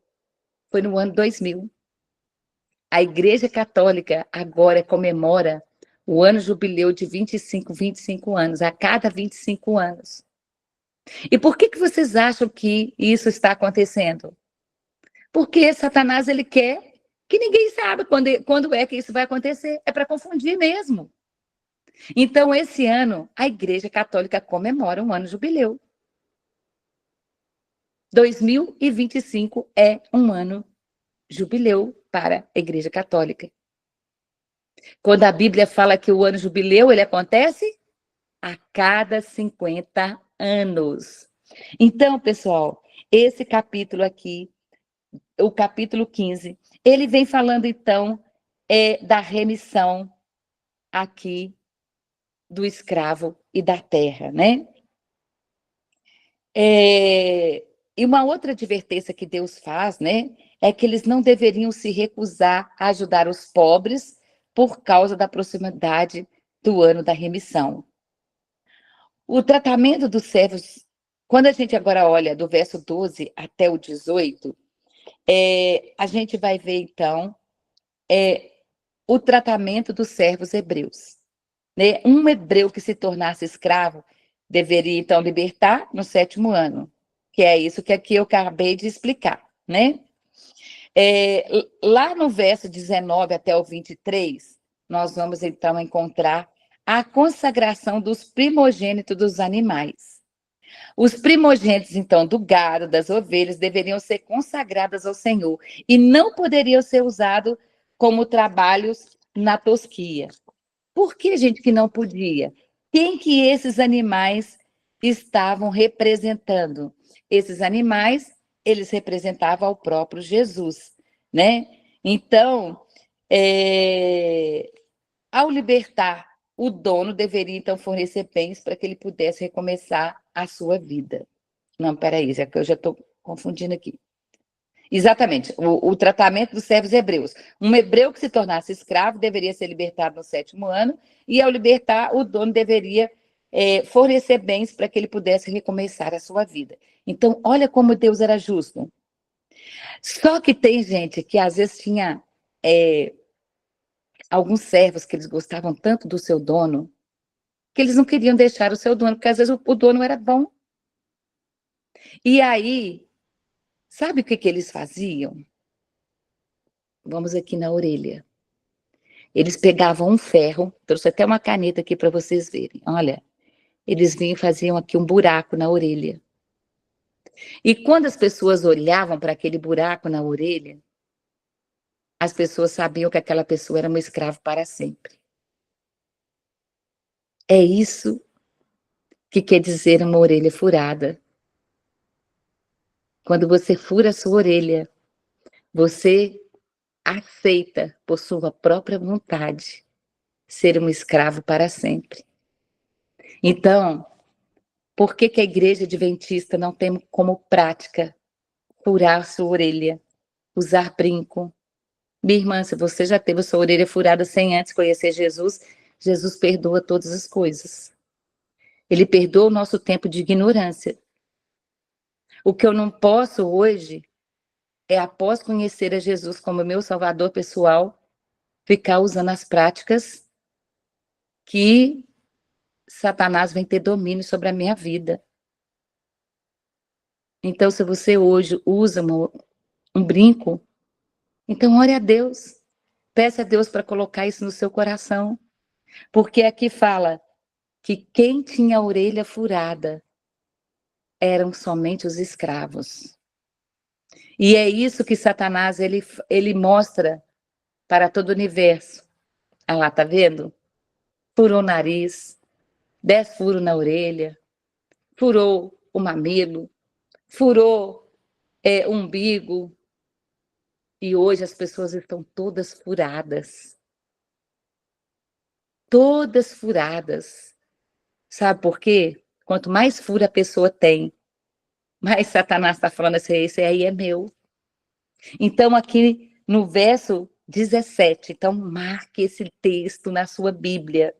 foi no ano 2000. A Igreja Católica agora comemora o ano jubileu de 25 anos, a cada 25 anos. E por que vocês acham que isso está acontecendo? Porque Satanás, ele quer que ninguém saiba quando é que isso vai acontecer. É para confundir mesmo. Então, esse ano, a Igreja Católica comemora um ano jubileu. 2025 é um ano jubileu para a Igreja Católica. Quando a Bíblia fala que o ano jubileu, ele acontece a cada 50 anos. Então, pessoal, esse capítulo aqui, o capítulo 15, ele vem falando, então, da remissão aqui do escravo e da terra, né? E uma outra advertência que Deus faz, né, é que eles não deveriam se recusar a ajudar os pobres por causa da proximidade do ano da remissão. O tratamento dos servos, quando a gente agora olha do verso 12 até o 18, a gente vai ver, então, o tratamento dos servos hebreus. Né? Um hebreu que se tornasse escravo deveria, então, libertar no 7º ano, que é isso que aqui eu acabei de explicar, né? Lá no verso 19 até o 23, nós vamos, então, encontrar a consagração dos primogênitos dos animais. Os primogênitos, então, do gado, das ovelhas, deveriam ser consagrados ao Senhor e não poderiam ser usados como trabalhos na tosquia. Por que, gente, que não podia? Quem que esses animais estavam representando? Esses animais, eles representavam ao próprio Jesus, né? Então, ao libertar, o dono deveria, então, fornecer bens para que ele pudesse recomeçar a sua vida. Não, peraí, já que eu já estou confundindo aqui. Exatamente, o tratamento dos servos hebreus. Um hebreu que se tornasse escravo deveria ser libertado no 7º ano, e ao libertar, o dono deveria fornecer bens para que ele pudesse recomeçar a sua vida. Então, olha como Deus era justo. Só que tem gente que às vezes tinha alguns servos que eles gostavam tanto do seu dono, que eles não queriam deixar o seu dono, porque às vezes o dono era bom. E aí, sabe o que eles faziam? Vamos aqui na orelha. Eles pegavam um ferro, trouxe até uma caneta aqui para vocês verem. Olha, eles vinham e faziam aqui um buraco na orelha. E quando as pessoas olhavam para aquele buraco na orelha, as pessoas sabiam que aquela pessoa era um escravo para sempre. É isso que quer dizer uma orelha furada. Quando você fura a sua orelha, você aceita, por sua própria vontade, ser um escravo para sempre. Então, por que a igreja adventista não tem como prática furar sua orelha, usar brinco? Minha irmã, se você já teve sua orelha furada sem antes conhecer Jesus, Jesus perdoa todas as coisas. Ele perdoa o nosso tempo de ignorância. O que eu não posso hoje é, após conhecer a Jesus como meu salvador pessoal, ficar usando as práticas que Satanás vem ter domínio sobre a minha vida. Então, se você hoje usa um brinco, então ore a Deus. Peça a Deus para colocar isso no seu coração. Porque aqui fala que quem tinha a orelha furada eram somente os escravos. E é isso que Satanás ele mostra para todo o universo. Ah lá, tá vendo? Furou o nariz, 10 furos na orelha, furou o mamilo, furou o umbigo. E hoje as pessoas estão todas furadas. Todas furadas. Sabe por quê? Quanto mais furo a pessoa tem, mais Satanás está falando assim, esse aí é meu. Então, aqui no verso 17, então marque esse texto na sua Bíblia.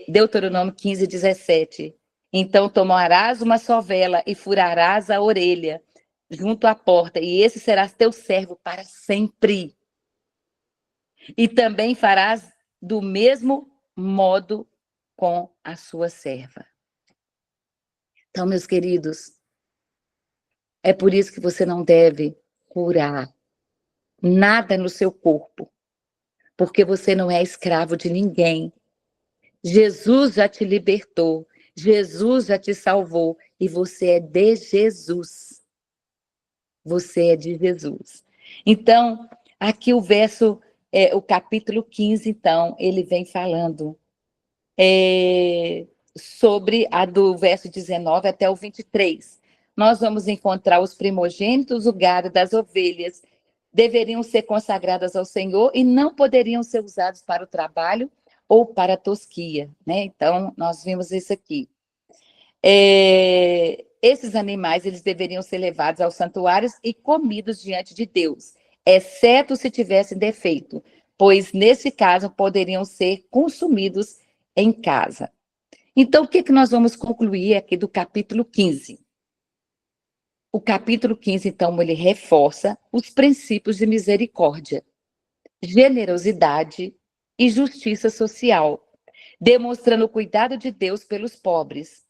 Deuteronômio 15, 17. Então tomarás uma só vela e furarás a orelha junto à porta, e esse será teu servo para sempre. E também farás do mesmo modo com a sua serva. Então, meus queridos, é por isso que você não deve curar nada no seu corpo, porque você não é escravo de ninguém. Jesus já te libertou, Jesus já te salvou, e você é de Jesus. Você é de Jesus. Então, aqui o verso, o capítulo 15, então, ele vem falando sobre a do verso 19 até o 23. Nós vamos encontrar os primogênitos, o gado das ovelhas, deveriam ser consagradas ao Senhor e não poderiam ser usados para o trabalho ou para a tosquia, né? Então, nós vimos isso aqui. Esses animais, eles deveriam ser levados aos santuários e comidos diante de Deus, exceto se tivessem defeito. pois, nesse caso, poderiam ser consumidos em casa. Então, o que nós vamos concluir aqui do capítulo 15? O capítulo 15, então, ele reforça os princípios de misericórdia, generosidade e justiça social, demonstrando o cuidado de Deus pelos pobres,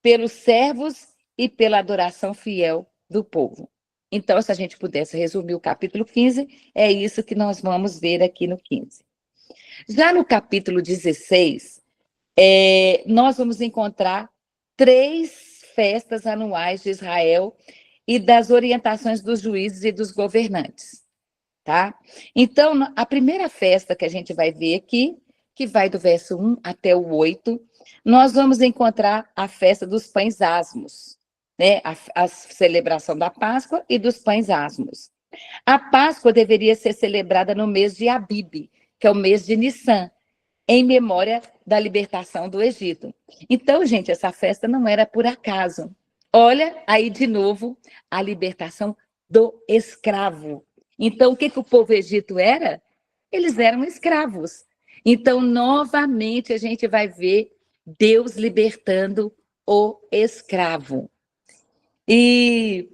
pelos servos e pela adoração fiel do povo. Então, se a gente pudesse resumir o capítulo 15, é isso que nós vamos ver aqui no 15. Já no capítulo 16, nós vamos encontrar 3 festas anuais de Israel e das orientações dos juízes e dos governantes, tá? Então, a primeira festa que a gente vai ver aqui, que vai do verso 1 até o 8, nós vamos encontrar a festa dos pães asmos, né? A celebração da Páscoa e dos pães asmos. A Páscoa deveria ser celebrada no mês de Abib, que é o mês de Nissan, em memória da libertação do Egito. Então, gente, essa festa não era por acaso. Olha aí de novo a libertação do escravo. Então, o que o povo egito era? Eles eram escravos. Então, novamente, a gente vai ver Deus libertando o escravo. E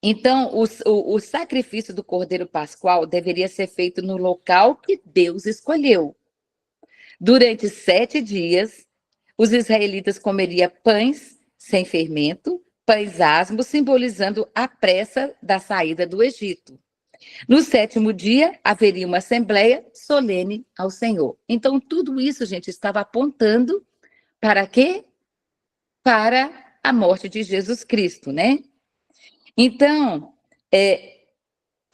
então, o sacrifício do Cordeiro Pascual deveria ser feito no local que Deus escolheu. Durante 7 dias, os israelitas comeriam pães sem fermento, pães asmos, simbolizando a pressa da saída do Egito. No 7º dia, haveria uma assembleia solene ao Senhor. Então, tudo isso, gente, estava apontando para quê? Para a morte de Jesus Cristo, né? Então,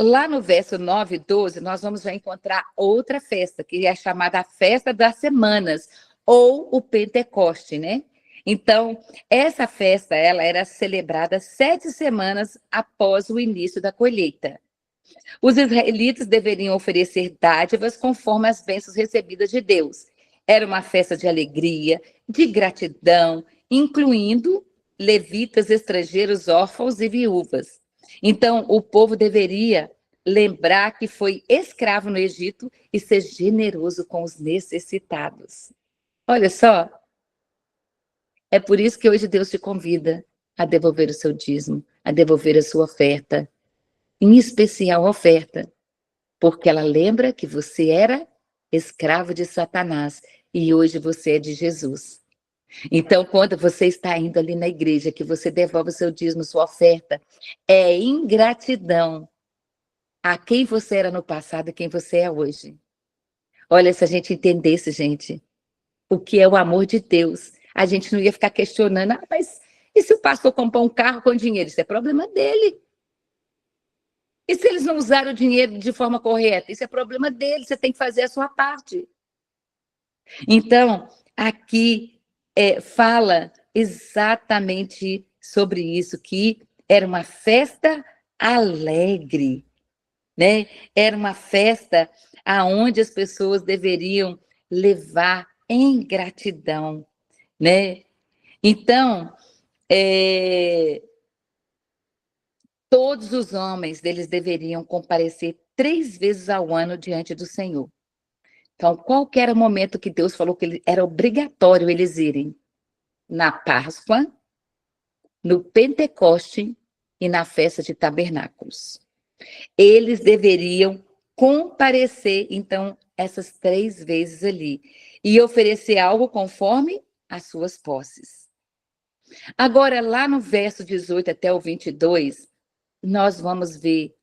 lá no verso 9 e 12, nós vamos já encontrar outra festa, que é chamada a Festa das Semanas, ou o Pentecoste, né? Então, essa festa, ela era celebrada 7 semanas após o início da colheita. Os israelitas deveriam oferecer dádivas conforme as bênçãos recebidas de Deus. Era uma festa de alegria, de gratidão, incluindo levitas, estrangeiros, órfãos e viúvas. Então, o povo deveria lembrar que foi escravo no Egito e ser generoso com os necessitados. Olha só, é por isso que hoje Deus te convida a devolver o seu dízimo, a devolver a sua oferta, em especial a oferta, porque ela lembra que você era escravo de Satanás e hoje você é de Jesus. Então, quando você está indo ali na igreja, que você devolve o seu dízimo, sua oferta, é ingratidão a quem você era no passado e quem você é hoje. Olha, se a gente entendesse, gente, o que é o amor de Deus, a gente não ia ficar questionando, mas e se o pastor comprar um carro com dinheiro? Isso é problema dele. E se eles não usaram o dinheiro de forma correta? Isso é problema dele, você tem que fazer a sua parte. Então, aqui fala exatamente sobre isso, que era uma festa alegre, né? Era uma festa aonde as pessoas deveriam levar em gratidão, né? Então, todos os homens, eles deveriam comparecer 3 vezes ao ano diante do Senhor. Então, qual que era o momento que Deus falou que era obrigatório eles irem? Na Páscoa, no Pentecoste e na festa de tabernáculos. Eles deveriam comparecer, então, essas 3 vezes ali e oferecer algo conforme as suas posses. Agora, lá no verso 18 até o 22, nós vamos ver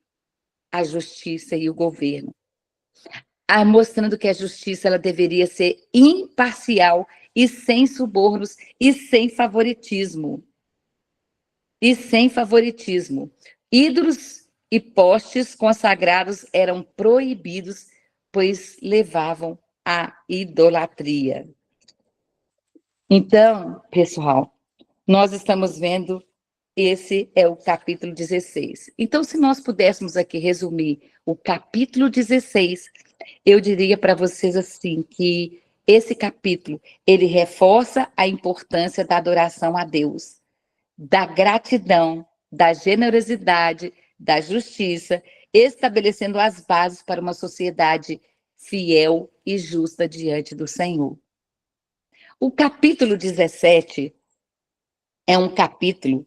a justiça e o governo, mostrando que a justiça ela deveria ser imparcial e sem subornos e sem favoritismo. Ídolos e postes consagrados eram proibidos, pois levavam à idolatria. Então, pessoal, nós estamos vendo, esse é o capítulo 16. Então, se nós pudéssemos aqui resumir o capítulo 16, eu diria para vocês assim, que esse capítulo, ele reforça a importância da adoração a Deus, da gratidão, da generosidade, da justiça. estabelecendo as bases para uma sociedade fiel e justa diante do Senhor. O capítulo 17 é um capítulo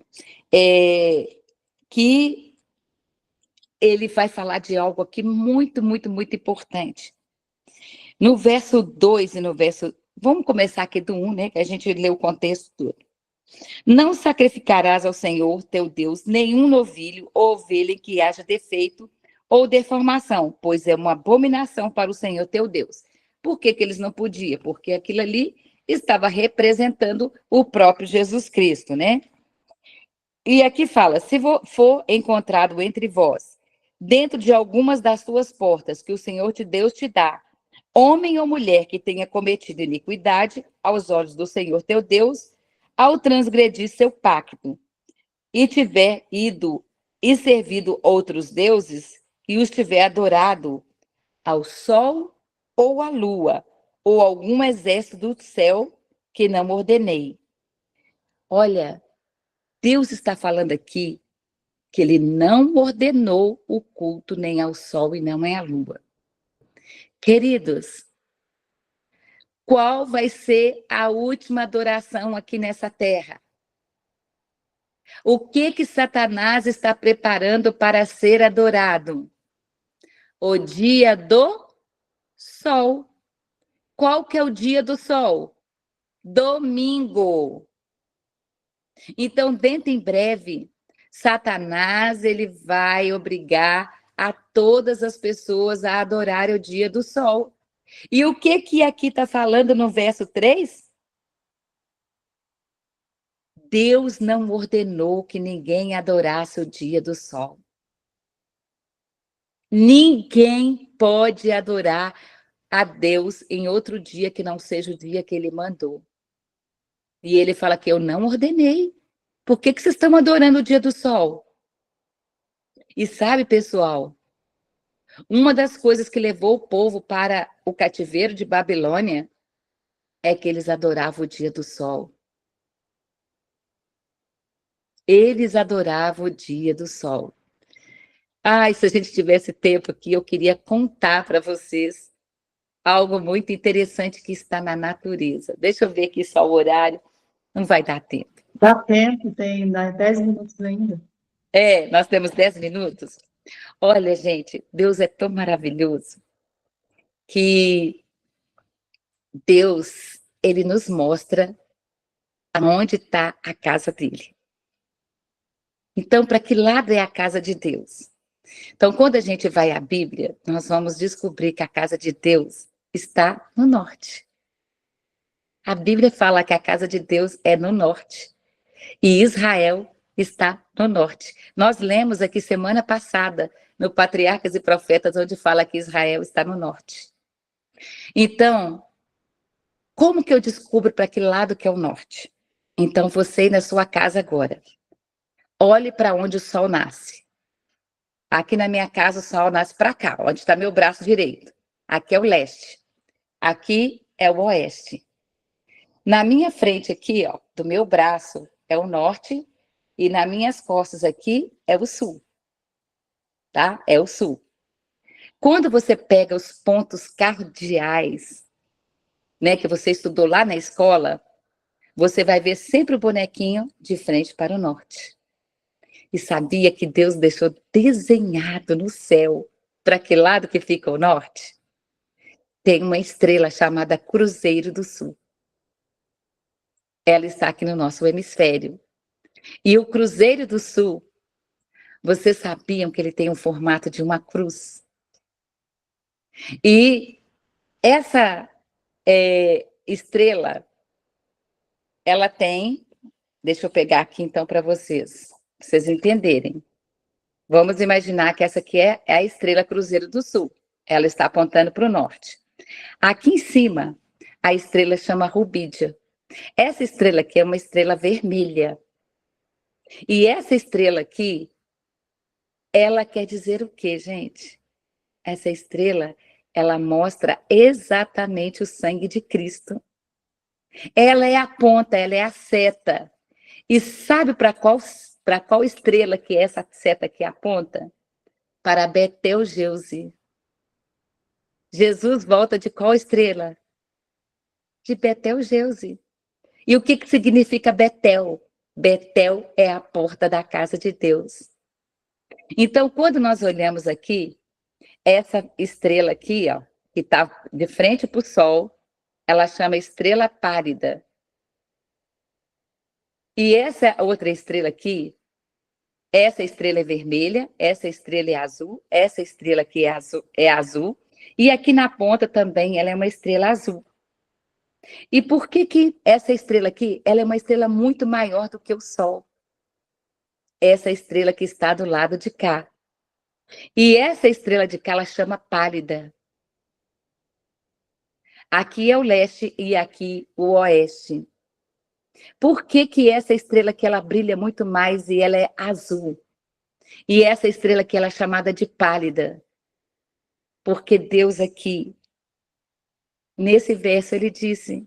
que ele vai falar de algo aqui muito, muito, muito importante. No verso 2 e no verso... Vamos começar aqui do 1, né? Que a gente lê o contexto todo. Não sacrificarás ao Senhor, teu Deus, nenhum novilho ou ovelha que haja defeito ou deformação, pois é uma abominação para o Senhor, teu Deus. Por que que eles não podiam? Porque aquilo ali estava representando o próprio Jesus Cristo, né? E aqui fala, se for encontrado entre vós, dentro de algumas das tuas portas que o Senhor Deus te dá, homem ou mulher que tenha cometido iniquidade aos olhos do Senhor teu Deus, ao transgredir seu pacto, e tiver ido e servido outros deuses, e os tiver adorado ao sol ou à lua, ou algum exército do céu que não ordenei. Olha, Deus está falando aqui que ele não ordenou o culto nem ao sol e nem à lua. Queridos, qual vai ser a última adoração aqui nessa terra? O que Satanás está preparando para ser adorado? O dia do sol. Qual que é o dia do sol? Domingo. Então, dentro em breve, Satanás ele vai obrigar a todas as pessoas a adorarem o dia do sol. E o que aqui está falando no verso 3? Deus não ordenou que ninguém adorasse o dia do sol. Ninguém pode adorar a Deus em outro dia que não seja o dia que ele mandou. E ele fala que eu não ordenei. Por que vocês estão adorando o dia do sol? E sabe, pessoal, uma das coisas que levou o povo para o cativeiro de Babilônia é que eles adoravam o dia do sol. Eles adoravam o dia do sol. Ai, se a gente tivesse tempo aqui, eu queria contar para vocês algo muito interessante que está na natureza. Deixa eu ver aqui só o horário. Não vai dar tempo. Dá tempo, tem 10 minutos ainda. Nós temos 10 minutos. Olha, gente, Deus é tão maravilhoso que Deus, ele nos mostra aonde está a casa dele. Então, para que lado é a casa de Deus? Então, quando a gente vai à Bíblia, nós vamos descobrir que a casa de Deus está no norte. A Bíblia fala que a casa de Deus é no norte. E Israel está no norte. Nós lemos aqui semana passada, no Patriarcas e Profetas, onde fala que Israel está no norte. Então, como que eu descubro para que lado que é o norte? Então, você ir na sua casa agora. Olhe para onde o sol nasce. Aqui na minha casa, o sol nasce para cá, onde está meu braço direito. Aqui é o leste. Aqui é o oeste. Na minha frente aqui, ó, do meu braço, é o norte. E nas minhas costas aqui é o sul. Tá? É o sul. Quando você pega os pontos cardeais, né, que você estudou lá na escola, você vai ver sempre o bonequinho de frente para o norte. E sabia que Deus deixou desenhado no céu, para que lado que fica o norte? Tem uma estrela chamada Cruzeiro do Sul. Ela está aqui no nosso hemisfério. E o Cruzeiro do Sul, vocês sabiam que ele tem um formato de uma cruz? E essa estrela, ela tem... Deixa eu pegar aqui então para vocês entenderem. Vamos imaginar que essa aqui é a estrela Cruzeiro do Sul. Ela está apontando para o norte. Aqui em cima, a estrela chama Rubídia. Essa estrela aqui é uma estrela vermelha. E essa estrela aqui, ela quer dizer o quê, gente? Essa estrela, ela mostra exatamente o sangue de Cristo. Ela é a ponta, ela é a seta. E sabe para qual estrela que essa seta aqui aponta? para Betelgeuse. Jesus volta de qual estrela? De Betelgeuse. E o que significa Betel? Betel é a porta da casa de Deus. Então, quando nós olhamos aqui, essa estrela aqui, ó, que está de frente para o sol, ela chama estrela pálida. E essa outra estrela aqui, essa estrela é vermelha, essa estrela é azul, essa estrela aqui é azul, e aqui na ponta também ela é uma estrela azul. E por que essa estrela aqui, ela é uma estrela muito maior do que o Sol? Essa estrela que está do lado de cá. E essa estrela de cá, ela chama pálida. Aqui é o leste e aqui o oeste. Por que essa estrela aqui, ela brilha muito mais e ela é azul? E essa estrela aqui, ela é chamada de pálida. Porque Deus aqui, nesse verso, ele disse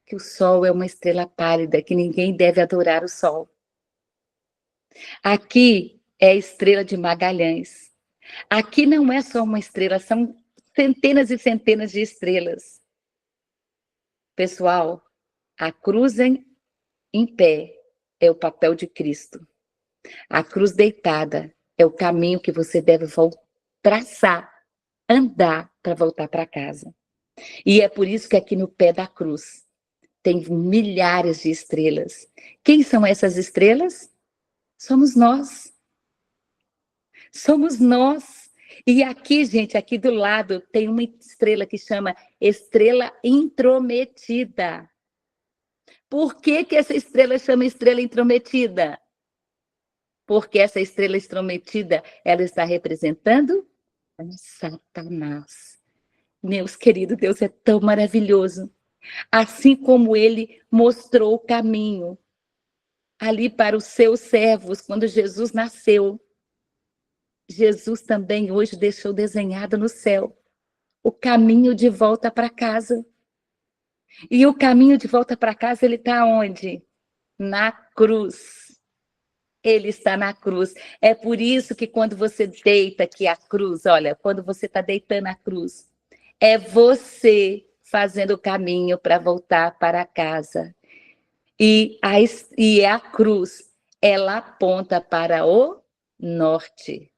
que o sol é uma estrela pálida, que ninguém deve adorar o sol. Aqui é a estrela de Magalhães. Aqui não é só uma estrela, são centenas e centenas de estrelas. Pessoal, a cruz em pé é o papel de Cristo. A cruz deitada é o caminho que você deve traçar, andar para voltar para casa. E é por isso que aqui no pé da cruz tem milhares de estrelas. Quem são essas estrelas? Somos nós. Somos nós. E aqui, gente, aqui do lado tem uma estrela que chama estrela intrometida. Por que essa estrela chama estrela intrometida? Porque essa estrela intrometida, ela está representando Satanás. Meus queridos, Deus é tão maravilhoso. Assim como ele mostrou o caminho ali para os seus servos, quando Jesus nasceu. Jesus também hoje deixou desenhado no céu o caminho de volta para casa. E o caminho de volta para casa, ele está onde? Na cruz. Ele está na cruz. É por isso que quando você deita aqui a cruz, olha, quando você está deitando a cruz, é você fazendo o caminho para voltar para casa. E a cruz, ela aponta para o norte.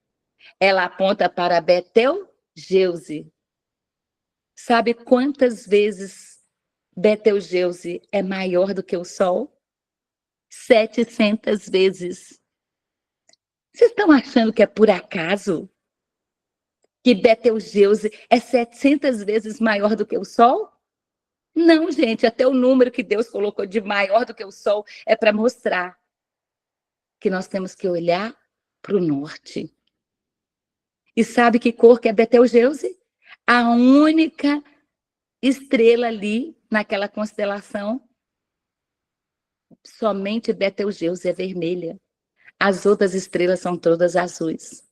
Ela aponta para Betelgeuse. Sabe quantas vezes Betelgeuse é maior do que o Sol? 700 vezes. Vocês estão achando que é por acaso que Betelgeuse é 700 vezes maior do que o Sol? Não, gente, até o número que Deus colocou de maior do que o Sol é para mostrar que nós temos que olhar para o norte. E sabe que cor que é Betelgeuse? A única estrela ali naquela constelação, somente Betelgeuse é vermelha. As outras estrelas são todas azuis.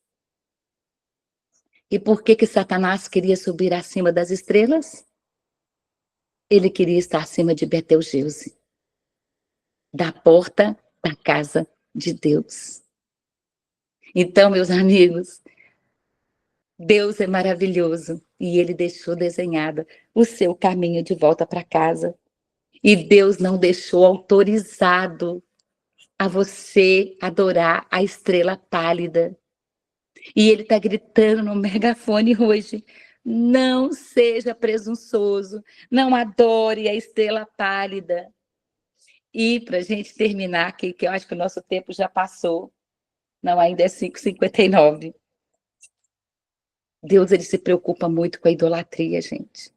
E por que Satanás queria subir acima das estrelas? Ele queria estar acima de Betelgeuse, da porta da casa de Deus. Então, meus amigos, Deus é maravilhoso e ele deixou desenhado o seu caminho de volta para casa. E Deus não deixou autorizado a você adorar a estrela pálida. E ele está gritando no megafone hoje: não seja presunçoso, não adore a estrela pálida. E para a gente terminar aqui, que eu acho que o nosso tempo já passou, não, ainda é 5h59. Deus, ele se preocupa muito com a idolatria, gente.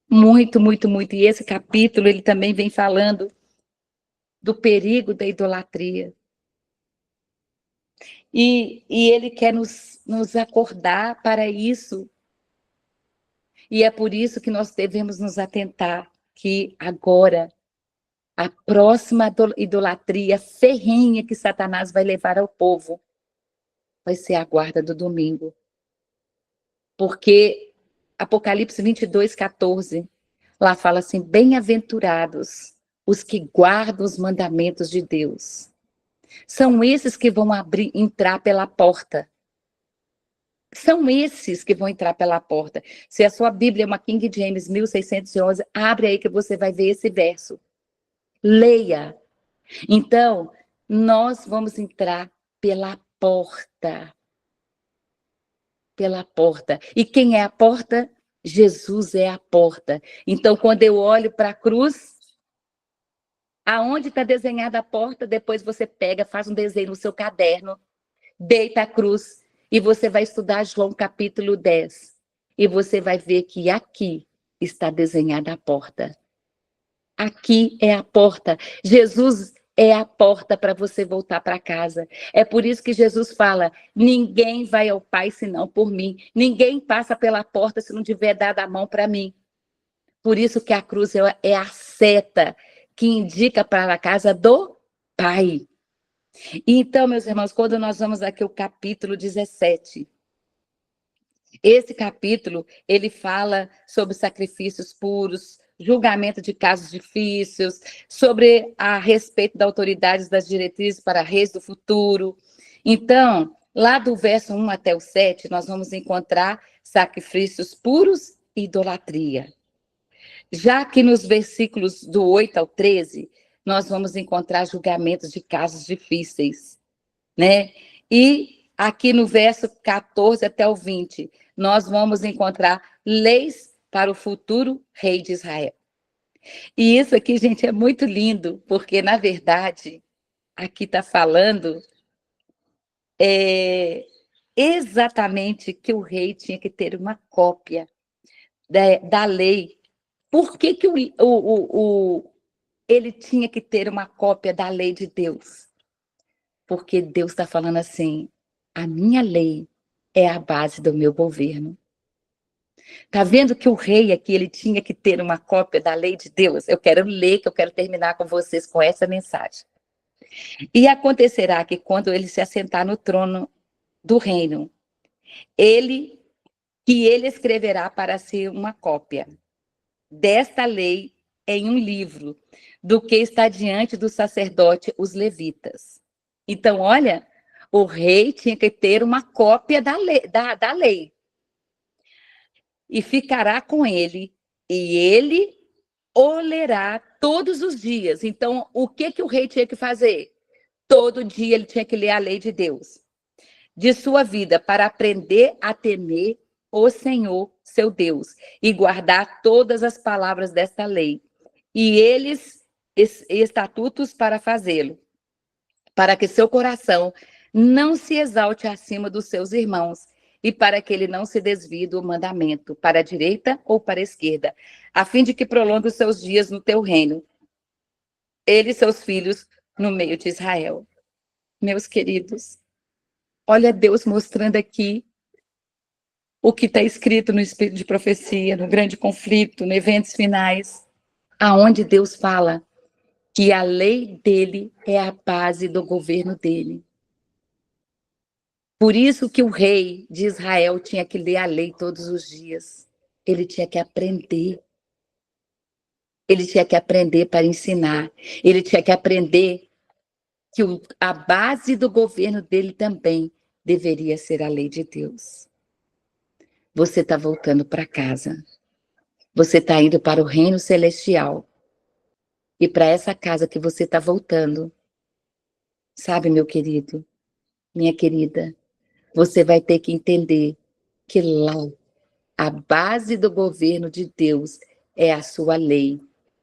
Muito, muito, muito. E esse capítulo, ele também vem falando do perigo da idolatria. E ele quer nos acordar para isso. E é por isso que nós devemos nos atentar que agora a próxima idolatria ferrenha que Satanás vai levar ao povo vai ser a guarda do domingo. Porque Apocalipse 22:14, lá fala assim: bem-aventurados os que guardam os mandamentos de Deus. São esses que vão entrar pela porta. São esses que vão entrar pela porta. Se a sua Bíblia é uma King James 1611, abre aí que você vai ver esse verso. Leia. Então, nós vamos entrar pela porta. Pela porta. E quem é a porta? Jesus é a porta. Então, quando eu olho para a cruz, aonde está desenhada a porta, depois você pega, faz um desenho no seu caderno, deita a cruz, e você vai estudar João capítulo 10. E você vai ver que aqui está desenhada a porta. Aqui é a porta. Jesus é a porta para você voltar para casa. É por isso que Jesus fala: ninguém vai ao Pai senão por mim. Ninguém passa pela porta se não tiver dado a mão para mim. Por isso que a cruz é a seta que indica para a casa do Pai. Então, meus irmãos, quando nós vamos aqui ao capítulo 17, esse capítulo, ele fala sobre sacrifícios puros, julgamento de casos difíceis, sobre a respeito da autoridade das diretrizes para reis do futuro. Então, lá do verso 1 até o 7, nós vamos encontrar sacrifícios puros e idolatria. Já que nos versículos do 8 ao 13, nós vamos encontrar julgamentos de casos difíceis, né? E aqui no verso 14 até o 20, nós vamos encontrar leis para o futuro rei de Israel. E isso aqui, gente, é muito lindo, porque, na verdade, aqui está falando exatamente que o rei tinha que ter uma cópia da lei. Por que ele tinha que ter uma cópia da lei de Deus? Porque Deus está falando assim: a minha lei é a base do meu governo. Está vendo que o rei aqui, ele tinha que ter uma cópia da lei de Deus? Eu quero ler, que eu quero terminar com vocês com essa mensagem. E acontecerá que quando ele se assentar no trono do reino, ele escreverá para si uma cópia desta lei em um livro, do que está diante do sacerdote, os levitas. Então, olha, o rei tinha que ter uma cópia da lei. E ficará com ele, e ele o lerá todos os dias. Então, o que o rei tinha que fazer? Todo dia ele tinha que ler a lei de Deus, de sua vida, para aprender a temer o Senhor, seu Deus, e guardar todas as palavras desta lei, e eles estatutos para fazê-lo, para que seu coração não se exalte acima dos seus irmãos, e para que ele não se desvie do mandamento, para a direita ou para a esquerda, a fim de que prolongue os seus dias no teu reino, ele e seus filhos no meio de Israel. Meus queridos, olha Deus mostrando aqui o que está escrito no Espírito de Profecia, no Grande Conflito, no Eventos Finais, aonde Deus fala que a lei dele é a base do governo dele. Por isso que o rei de Israel tinha que ler a lei todos os dias. Ele tinha que aprender. Ele tinha que aprender para ensinar. Ele tinha que aprender que a base do governo dele também deveria ser a lei de Deus. Você está voltando para casa. Você está indo para o reino celestial. E para essa casa que você está voltando, sabe, meu querido, minha querida, você vai ter que entender que lá a base do governo de Deus é a sua lei.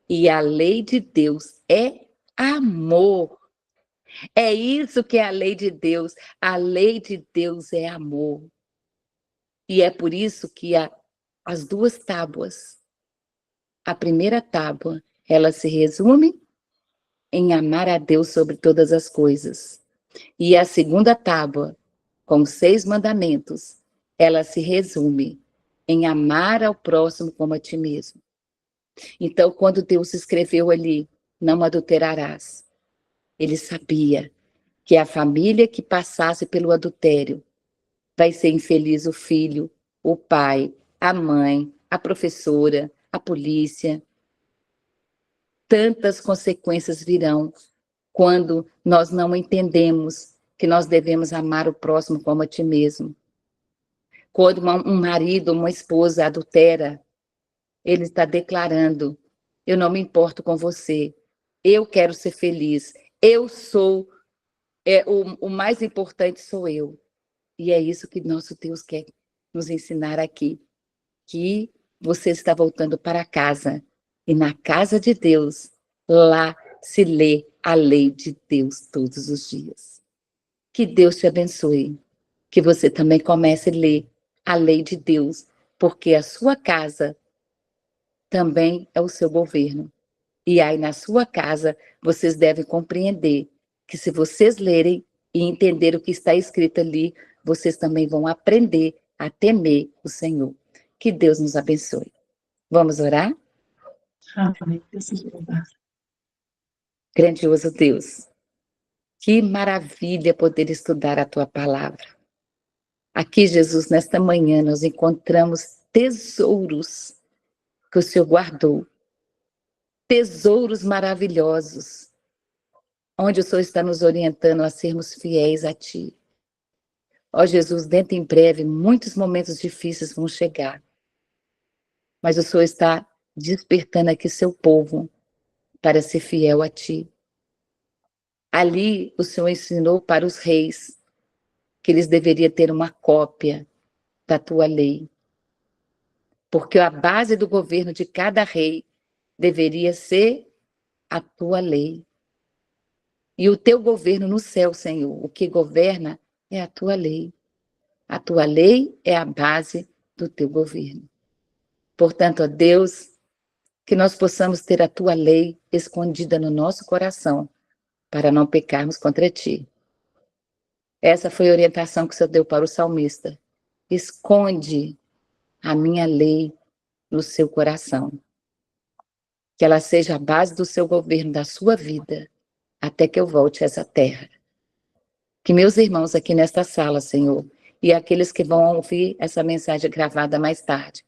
E a lei de Deus é amor. É isso que é a lei de Deus. A lei de Deus é amor. E é por isso que as duas tábuas, a primeira tábua, ela se resume em amar a Deus sobre todas as coisas. E a segunda tábua, com os 6 mandamentos, ela se resume em amar ao próximo como a ti mesmo. Então, quando Deus escreveu ali, não adulterarás, ele sabia que a família que passasse pelo adultério vai ser infeliz o filho, o pai, a mãe, a professora, a polícia. Tantas consequências virão quando nós não entendemos que nós devemos amar o próximo como a ti mesmo. Quando um marido, uma esposa adultera, ele está declarando: eu não me importo com você, eu quero ser feliz, eu sou, o mais importante sou eu. E é isso que nosso Deus quer nos ensinar aqui, que você está voltando para casa, e na casa de Deus, lá se lê a lei de Deus todos os dias. Que Deus te abençoe, que você também comece a ler a lei de Deus, porque a sua casa também é o seu governo. E aí, na sua casa, vocês devem compreender que se vocês lerem e entender o que está escrito ali, vocês também vão aprender a temer o Senhor. Que Deus nos abençoe. Vamos orar? Amém. Deus seja louvado. Grandioso Deus, que maravilha poder estudar a Tua palavra. Aqui, Jesus, nesta manhã, nós encontramos tesouros que o Senhor guardou. Tesouros maravilhosos, onde o Senhor está nos orientando a sermos fiéis a Ti. Ó Jesus, dentro em breve, muitos momentos difíceis vão chegar, mas o Senhor está despertando aqui seu povo para ser fiel a Ti. Ali, o Senhor ensinou para os reis que eles deveriam ter uma cópia da Tua lei, porque a base do governo de cada rei deveria ser a Tua lei. E o Teu governo no céu, Senhor, o que governa é a Tua lei. A Tua lei é a base do Teu governo. Portanto, ó Deus, que nós possamos ter a Tua lei escondida no nosso coração, para não pecarmos contra Ti. Essa foi a orientação que o Senhor deu para o salmista. Esconde a minha lei no seu coração. Que ela seja a base do seu governo, da sua vida, até que eu volte a essa terra. Que meus irmãos aqui nesta sala, Senhor, e aqueles que vão ouvir essa mensagem gravada mais tarde,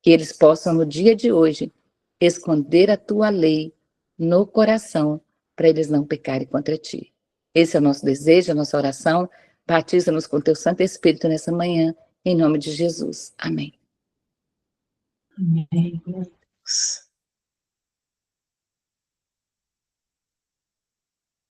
que eles possam, no dia de hoje, esconder a Tua lei no coração, para eles não pecarem contra Ti. Esse é o nosso desejo, a nossa oração. Batiza-nos com Teu Santo Espírito nessa manhã, em nome de Jesus. Amém. Amém. Glória a Deus.